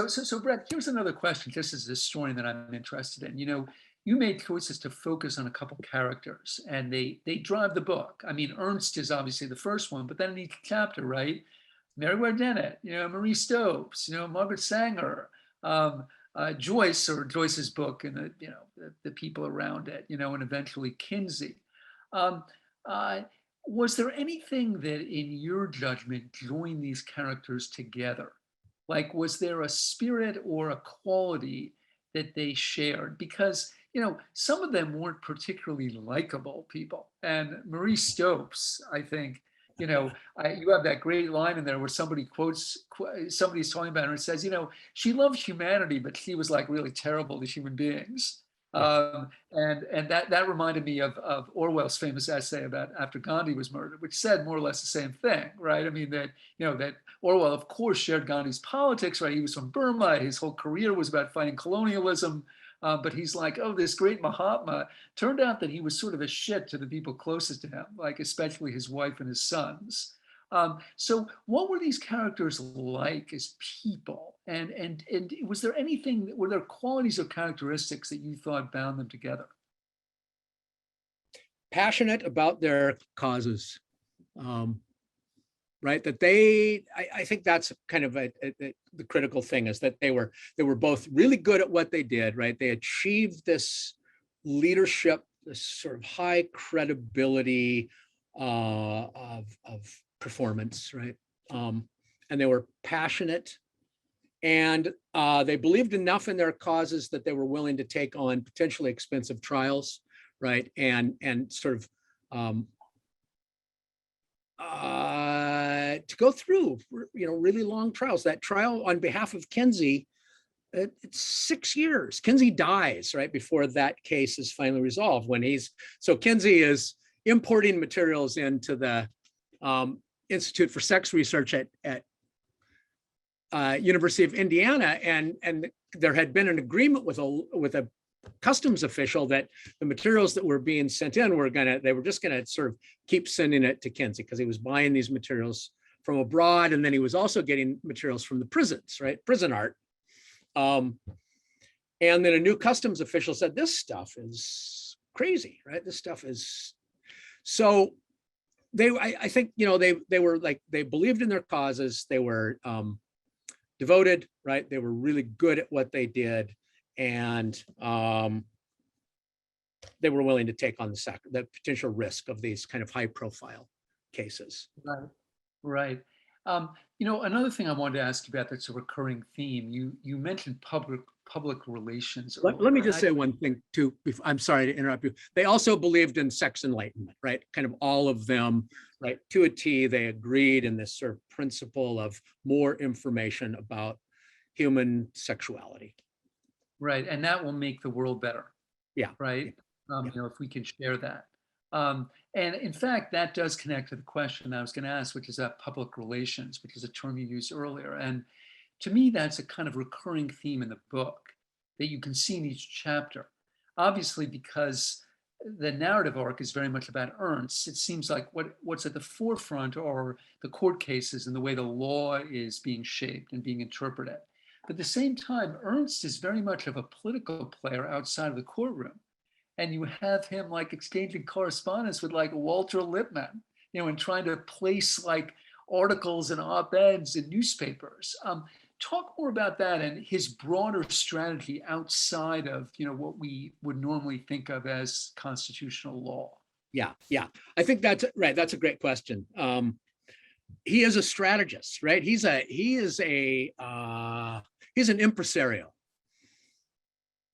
So Brett, here's another question, just as a historian that I'm interested in. You know, you made choices to focus on a couple characters and they drive the book. I mean, Ernst is obviously the first one, but then in each chapter, right? Mary Ware Dennett, you know, Marie Stopes, you know, Margaret Sanger, Joyce, or Joyce's book, and the, you know, the people around it, you know, and eventually Kinsey. Was there anything that in your judgment joined these characters together? Like, was there a spirit or a quality that they shared? Because, you know, some of them weren't particularly likable people. And Marie Stopes, I think, you know, you have that great line in there where somebody quotes, somebody's talking about her and says, you know, she loved humanity, but she was like really terrible to human beings. And that reminded me of Orwell's famous essay about after Gandhi was murdered, which said more or less the same thing, right? I mean, that, you know, that Orwell, of course, shared Gandhi's politics, right? He was from Burma. His whole career was about fighting colonialism. But he's like, oh, this great Mahatma. Turned out that he was sort of a shit to the people closest to him, like especially his wife and his sons. So what were these characters like as people? And was there anything, were there qualities or characteristics that you thought bound them together? Passionate about their causes, right? That they, I think that's kind of the critical thing, is that they were both really good at what they did, right? They achieved this leadership, this sort of high credibility of performance, right? And they were passionate, and they believed enough in their causes that they were willing to take on potentially expensive trials, right? And sort of to go through, you know, really long trials. That trial on behalf of Kinsey, it's 6 years. Kinsey dies right before that case is finally resolved. So Kinsey is importing materials into the Institute for Sex Research at University of Indiana, and there had been an agreement with a customs official that the materials that were being sent in they were just gonna sort of keep sending it to Kinsey because he was buying these materials from abroad, and then he was also getting materials from the prisons, right? Prison art. And then a new customs official said, this stuff is crazy, right? This stuff is, so I think, you know, they were like, they believed in their causes. They were devoted, right? They were really good at what they did. And they were willing to take on the potential risk of these kind of high profile cases. Right. You know, another thing I wanted to ask you about that's a recurring theme, you mentioned public relations. Let me just say one thing too. I'm sorry to interrupt you. They also believed in sex enlightenment, right? Kind of all of them, right? To a T, they agreed in this sort of principle of more information about human sexuality. Right, and that will make the world better. Yeah. Right. You know, if we can share that. And in fact, that does connect to the question I was going to ask, which is public relations, which is a term you used earlier. And to me, that's a kind of recurring theme in the book that you can see in each chapter. Obviously, because the narrative arc is very much about Ernst. It seems like what's at the forefront are the court cases and the way the law is being shaped and being interpreted. But at the same time, Ernst is very much of a political player outside of the courtroom. And you have him like exchanging correspondence with like Walter Lippmann, and trying to place like articles and op-eds in newspapers. Talk more about that and his broader strategy outside of what we would normally think of as constitutional law. Yeah. I think that's right. That's a great question. He is a strategist, right? He's an impresario.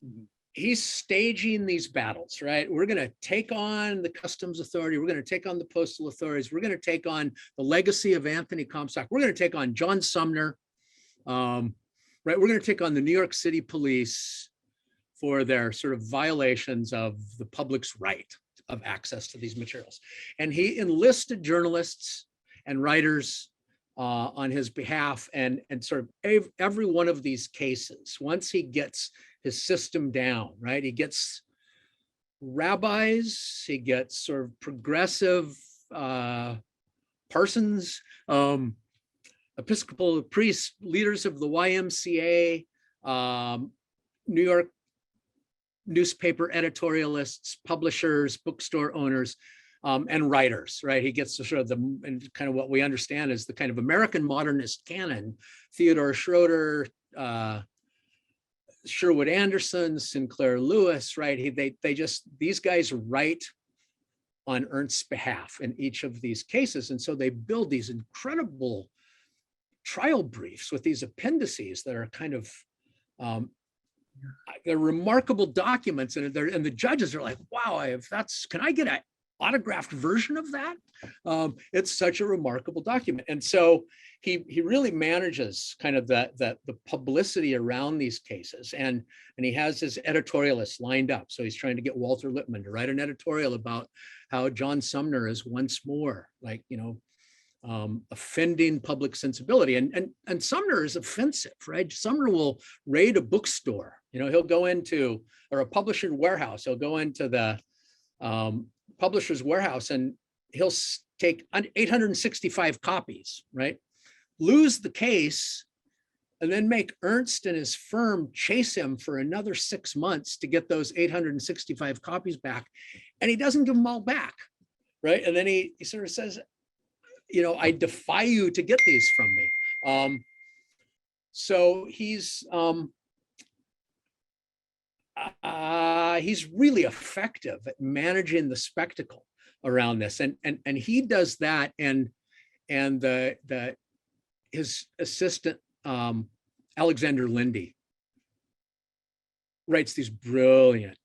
Mm-hmm. He's staging these battles, right? We're going to take on the customs authority. We're going to take on the postal authorities. We're going to take on the legacy of Anthony Comstock. We're going to take on Jon Sumner. Right, we're going to take on the New York City police for their sort of violations of the public's right of access to these materials. And he enlisted journalists and writers on his behalf, and sort of every one of these cases, once he gets his system down, right, he gets rabbis, he gets sort of progressive parsons, Episcopal priests, leaders of the YMCA, New York newspaper editorialists, publishers, bookstore owners, and writers, right? He gets to sort of and kind of what we understand as the kind of American modernist canon, Theodore Schroeder, Sherwood Anderson, Sinclair Lewis, right? These guys write on Ernst's behalf in each of these cases. And so they build these incredible trial briefs with these appendices that are kind of, they're remarkable documents, and the judges are like, wow, can I get an autographed version of that? It's such a remarkable document. And so he really manages kind of the publicity around these cases, and he has his editorialists lined up. So he's trying to get Walter Lippmann to write an editorial about how Jon Sumner is once more like, offending public sensibility, and Sumner is offensive, right? Sumner will raid a bookstore. He'll go into, or a publisher's warehouse. He'll go into the publisher's warehouse and he'll take 865 copies, right? Lose the case, and then make Ernst and his firm chase him for another 6 months to get those 865 copies back, and he doesn't give them all back, right? And then he sort of says, I defy you to get these from me. So he's really effective at managing the spectacle around this, and he does that, and his assistant Alexander Lindy writes these brilliant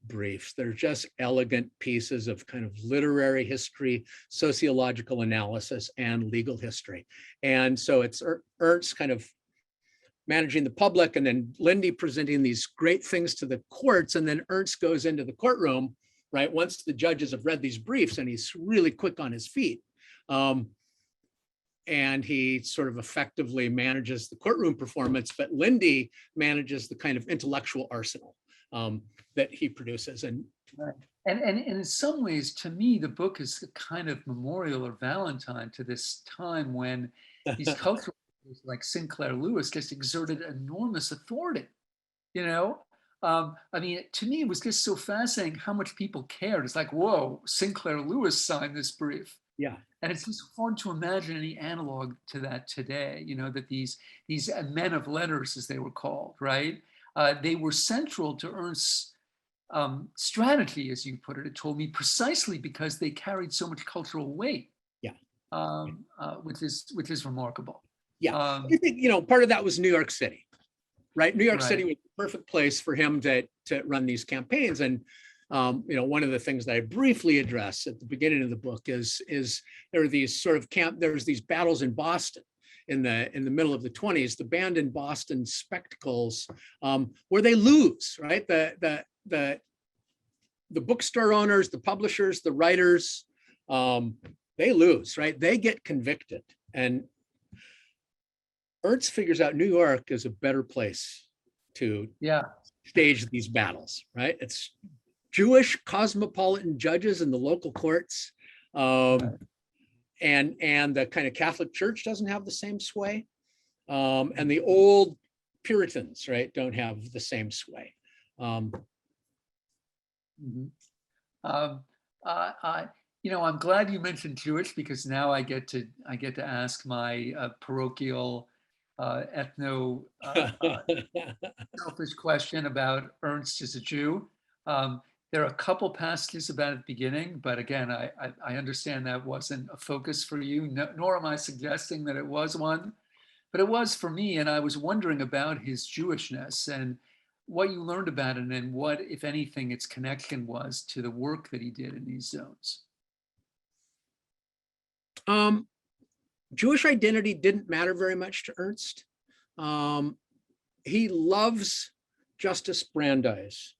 briefs. They're just elegant pieces of kind of literary history, sociological analysis, and legal history. And so it's Ernst kind of managing the public, and then Lindy presenting these great things to the courts, and then Ernst goes into the courtroom, right, once the judges have read these briefs, and he's really quick on his feet. And he sort of effectively manages the courtroom performance, but Lindy manages the kind of intellectual arsenal that he produces. And in some ways, to me, the book is the kind of memorial or Valentine to this time when these cultural figures like Sinclair Lewis just exerted enormous authority. I mean, to me, it was just so fascinating how much people cared. It's like, whoa, Sinclair Lewis signed this brief. Yeah. And it's just hard to imagine any analog to that today, that these men of letters, as they were called, right? They were central to Ernst's strategy, as you put it. It told me, precisely because they carried so much cultural weight. Yeah. Which is remarkable. Yeah. I think, part of that was New York City, right? New York City was the perfect place for him to run these campaigns. And one of the things that I briefly address at the beginning of the book is there are these sort of there's these battles in Boston in the middle of the 1920s, the banned in Boston spectacles, where they lose, right? The bookstore owners, the publishers, the writers, they lose, right? They get convicted, and Ernst figures out New York is a better place to stage these battles, right? It's Jewish cosmopolitan judges in the local courts. And the kind of Catholic Church doesn't have the same sway. And the old Puritans, right, don't have the same sway. I'm glad you mentioned Jewish, because now I get to ask my parochial selfish question about Ernst as a Jew. There are a couple passages about it at the beginning, but again, I understand that wasn't a focus for you, nor am I suggesting that it was one, but it was for me. And I was wondering about his Jewishness and what you learned about it, and what, if anything, its connection was to the work that he did in these zones. Jewish identity didn't matter very much to Ernst. He loves Justice Brandeis.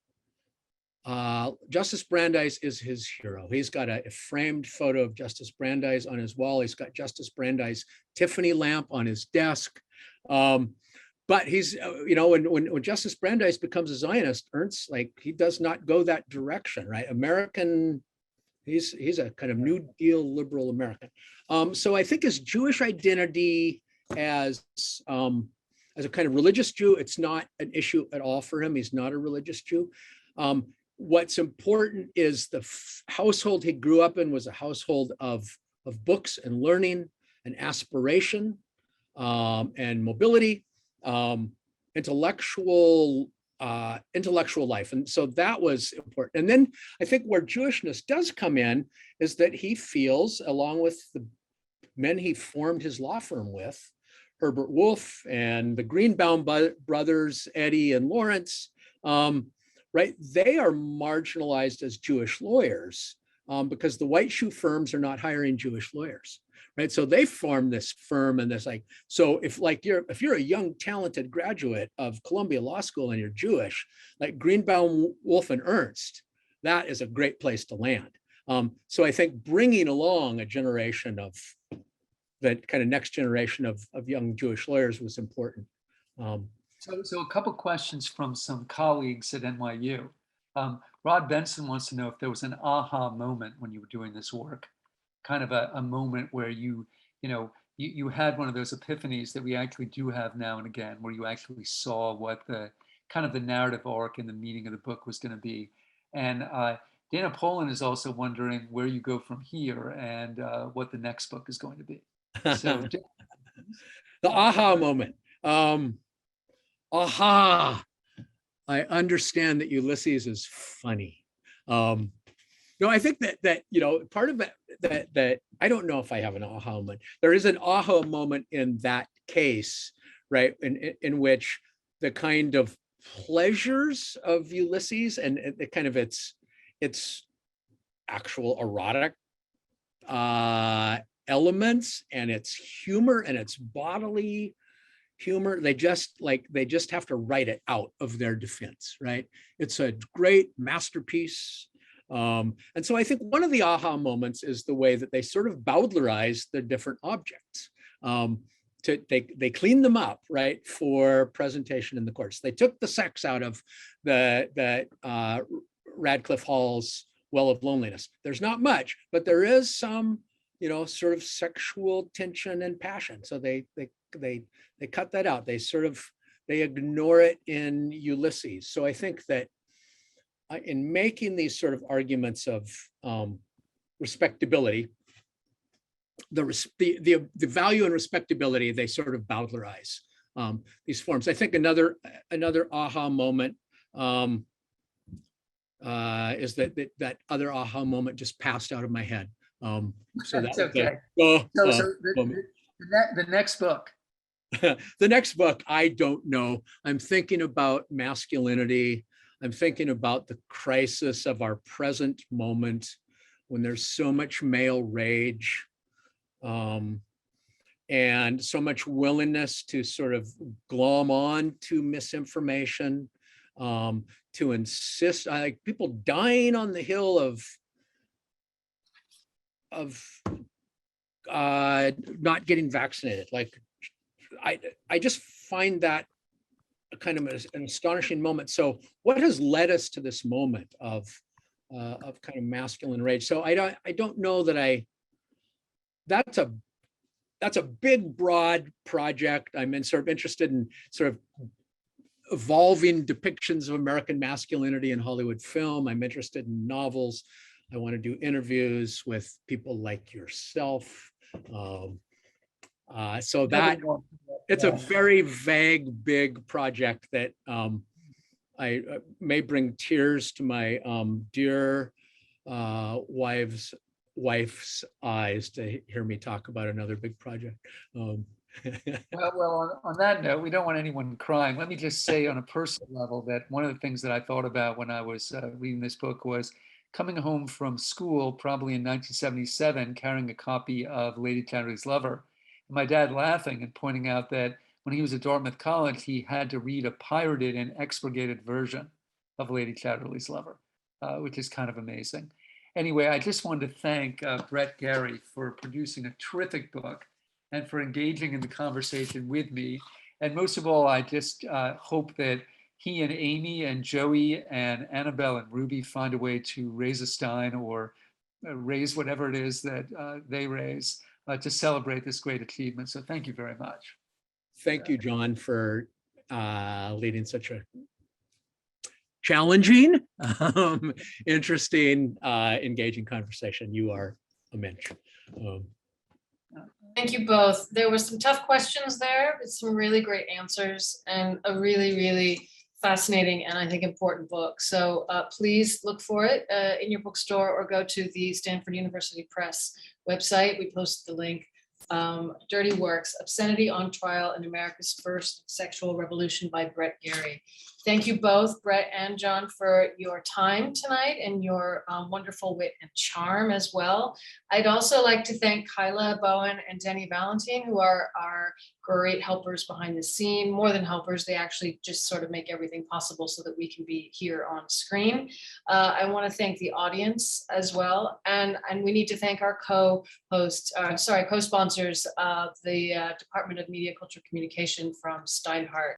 Justice Brandeis is his hero. He's got a framed photo of Justice Brandeis on his wall. He's got Justice Brandeis' Tiffany lamp on his desk. But he's, when Justice Brandeis becomes a Zionist, Ernst, he does not go that direction, right? He's a kind of New Deal liberal American. So I think his Jewish identity as a kind of religious Jew, it's not an issue at all for him. He's not a religious Jew. What's important is the household he grew up in was a household of books and learning and aspiration and mobility, intellectual life. And so that was important. And then I think where Jewishness does come in is that he feels, along with the men he formed his law firm with, Herbert Wolf and the Greenbaum brothers, Eddie and Lawrence, right? They are marginalized as Jewish lawyers because the white shoe firms are not hiring Jewish lawyers, right? So they form this firm, and this so if you're a young talented graduate of Columbia Law School and you're Jewish, like Greenbaum, Wolf, and Ernst, that is a great place to land. So I think bringing along a generation of that kind of next generation of young Jewish lawyers was important. So a couple questions from some colleagues at NYU. Rod Benson wants to know if there was an aha moment when you were doing this work, kind of a moment where you had one of those epiphanies that we actually do have now and again, where you actually saw what the kind of the narrative arc and the meaning of the book was going to be. And Dana Poland is also wondering where you go from here and what the next book is going to be. So the aha moment. Aha, I understand that Ulysses is funny. No, I think that part of that I don't know if I have an aha moment. There is an aha moment in that case, right? In which the kind of pleasures of Ulysses and the kind of its actual erotic elements and its humor and its bodily humor, they just have to write it out of their defense, right? It's a great masterpiece. And so I think one of the aha moments is the way that they sort of Bowdlerize the different objects. They clean them up, right, for presentation in the courts. They took the sex out of the Radcliffe Hall's Well of Loneliness. There's not much, but there is some, sort of sexual tension and passion. So they cut that out. They ignore it in Ulysses. So I think that in making these sort of arguments of respectability, the value and respectability, they sort of Bowdlerize these forms. I think another aha moment is that other aha moment just passed out of my head. So that's okay. The next book. The next book, I don't know. I'm thinking about masculinity. I'm thinking about the crisis of our present moment when there's so much male rage and so much willingness to sort of glom on to misinformation, to insist, like people dying on the hill of not getting vaccinated. Like I just find that a kind of an astonishing moment. So what has led us to this moment of of kind of masculine rage. So I don't know that that's a big, broad project. I'm sort of interested in sort of evolving depictions of American masculinity in Hollywood film. I'm interested in novels. I want to do interviews with people like yourself. So that it's a very vague, big project that I may bring tears to my dear wife's eyes to hear me talk about another big project. Well, on that note, we don't want anyone crying. Let me just say on a personal level that one of the things that I thought about when I was reading this book was coming home from school, probably in 1977, carrying a copy of Lady Chatterley's Lover. And my dad laughing and pointing out that when he was at Dartmouth College, he had to read a pirated and expurgated version of Lady Chatterley's Lover, which is kind of amazing. Anyway, I just wanted to thank Brett Gary for producing a terrific book and for engaging in the conversation with me. And most of all, I just hope that he and Amy and Joey and Annabelle and Ruby find a way to raise a stein or raise whatever it is that they raise to celebrate this great achievement. So thank you very much. Thank you, John, for leading such a challenging, interesting, engaging conversation. You are a mensch. Thank you both. There were some tough questions there, but some really great answers and a really, really fascinating and I think important book. So please look for it in your bookstore or go to the Stanford University Press website. We posted the link. Dirty Works, Obscenity on Trial in America's First Sexual Revolution by Brett Gary. Thank you both, Brett and John, for your time tonight and your wonderful wit and charm as well. I'd also like to thank Kyla Bowen and Denny Valentine, who are our great helpers behind the scene. More than helpers, they actually just sort of make everything possible so that we can be here on screen. I want to thank the audience as well. And we need to thank our co-sponsors, the Department of Media, Culture, Communication from Steinhardt.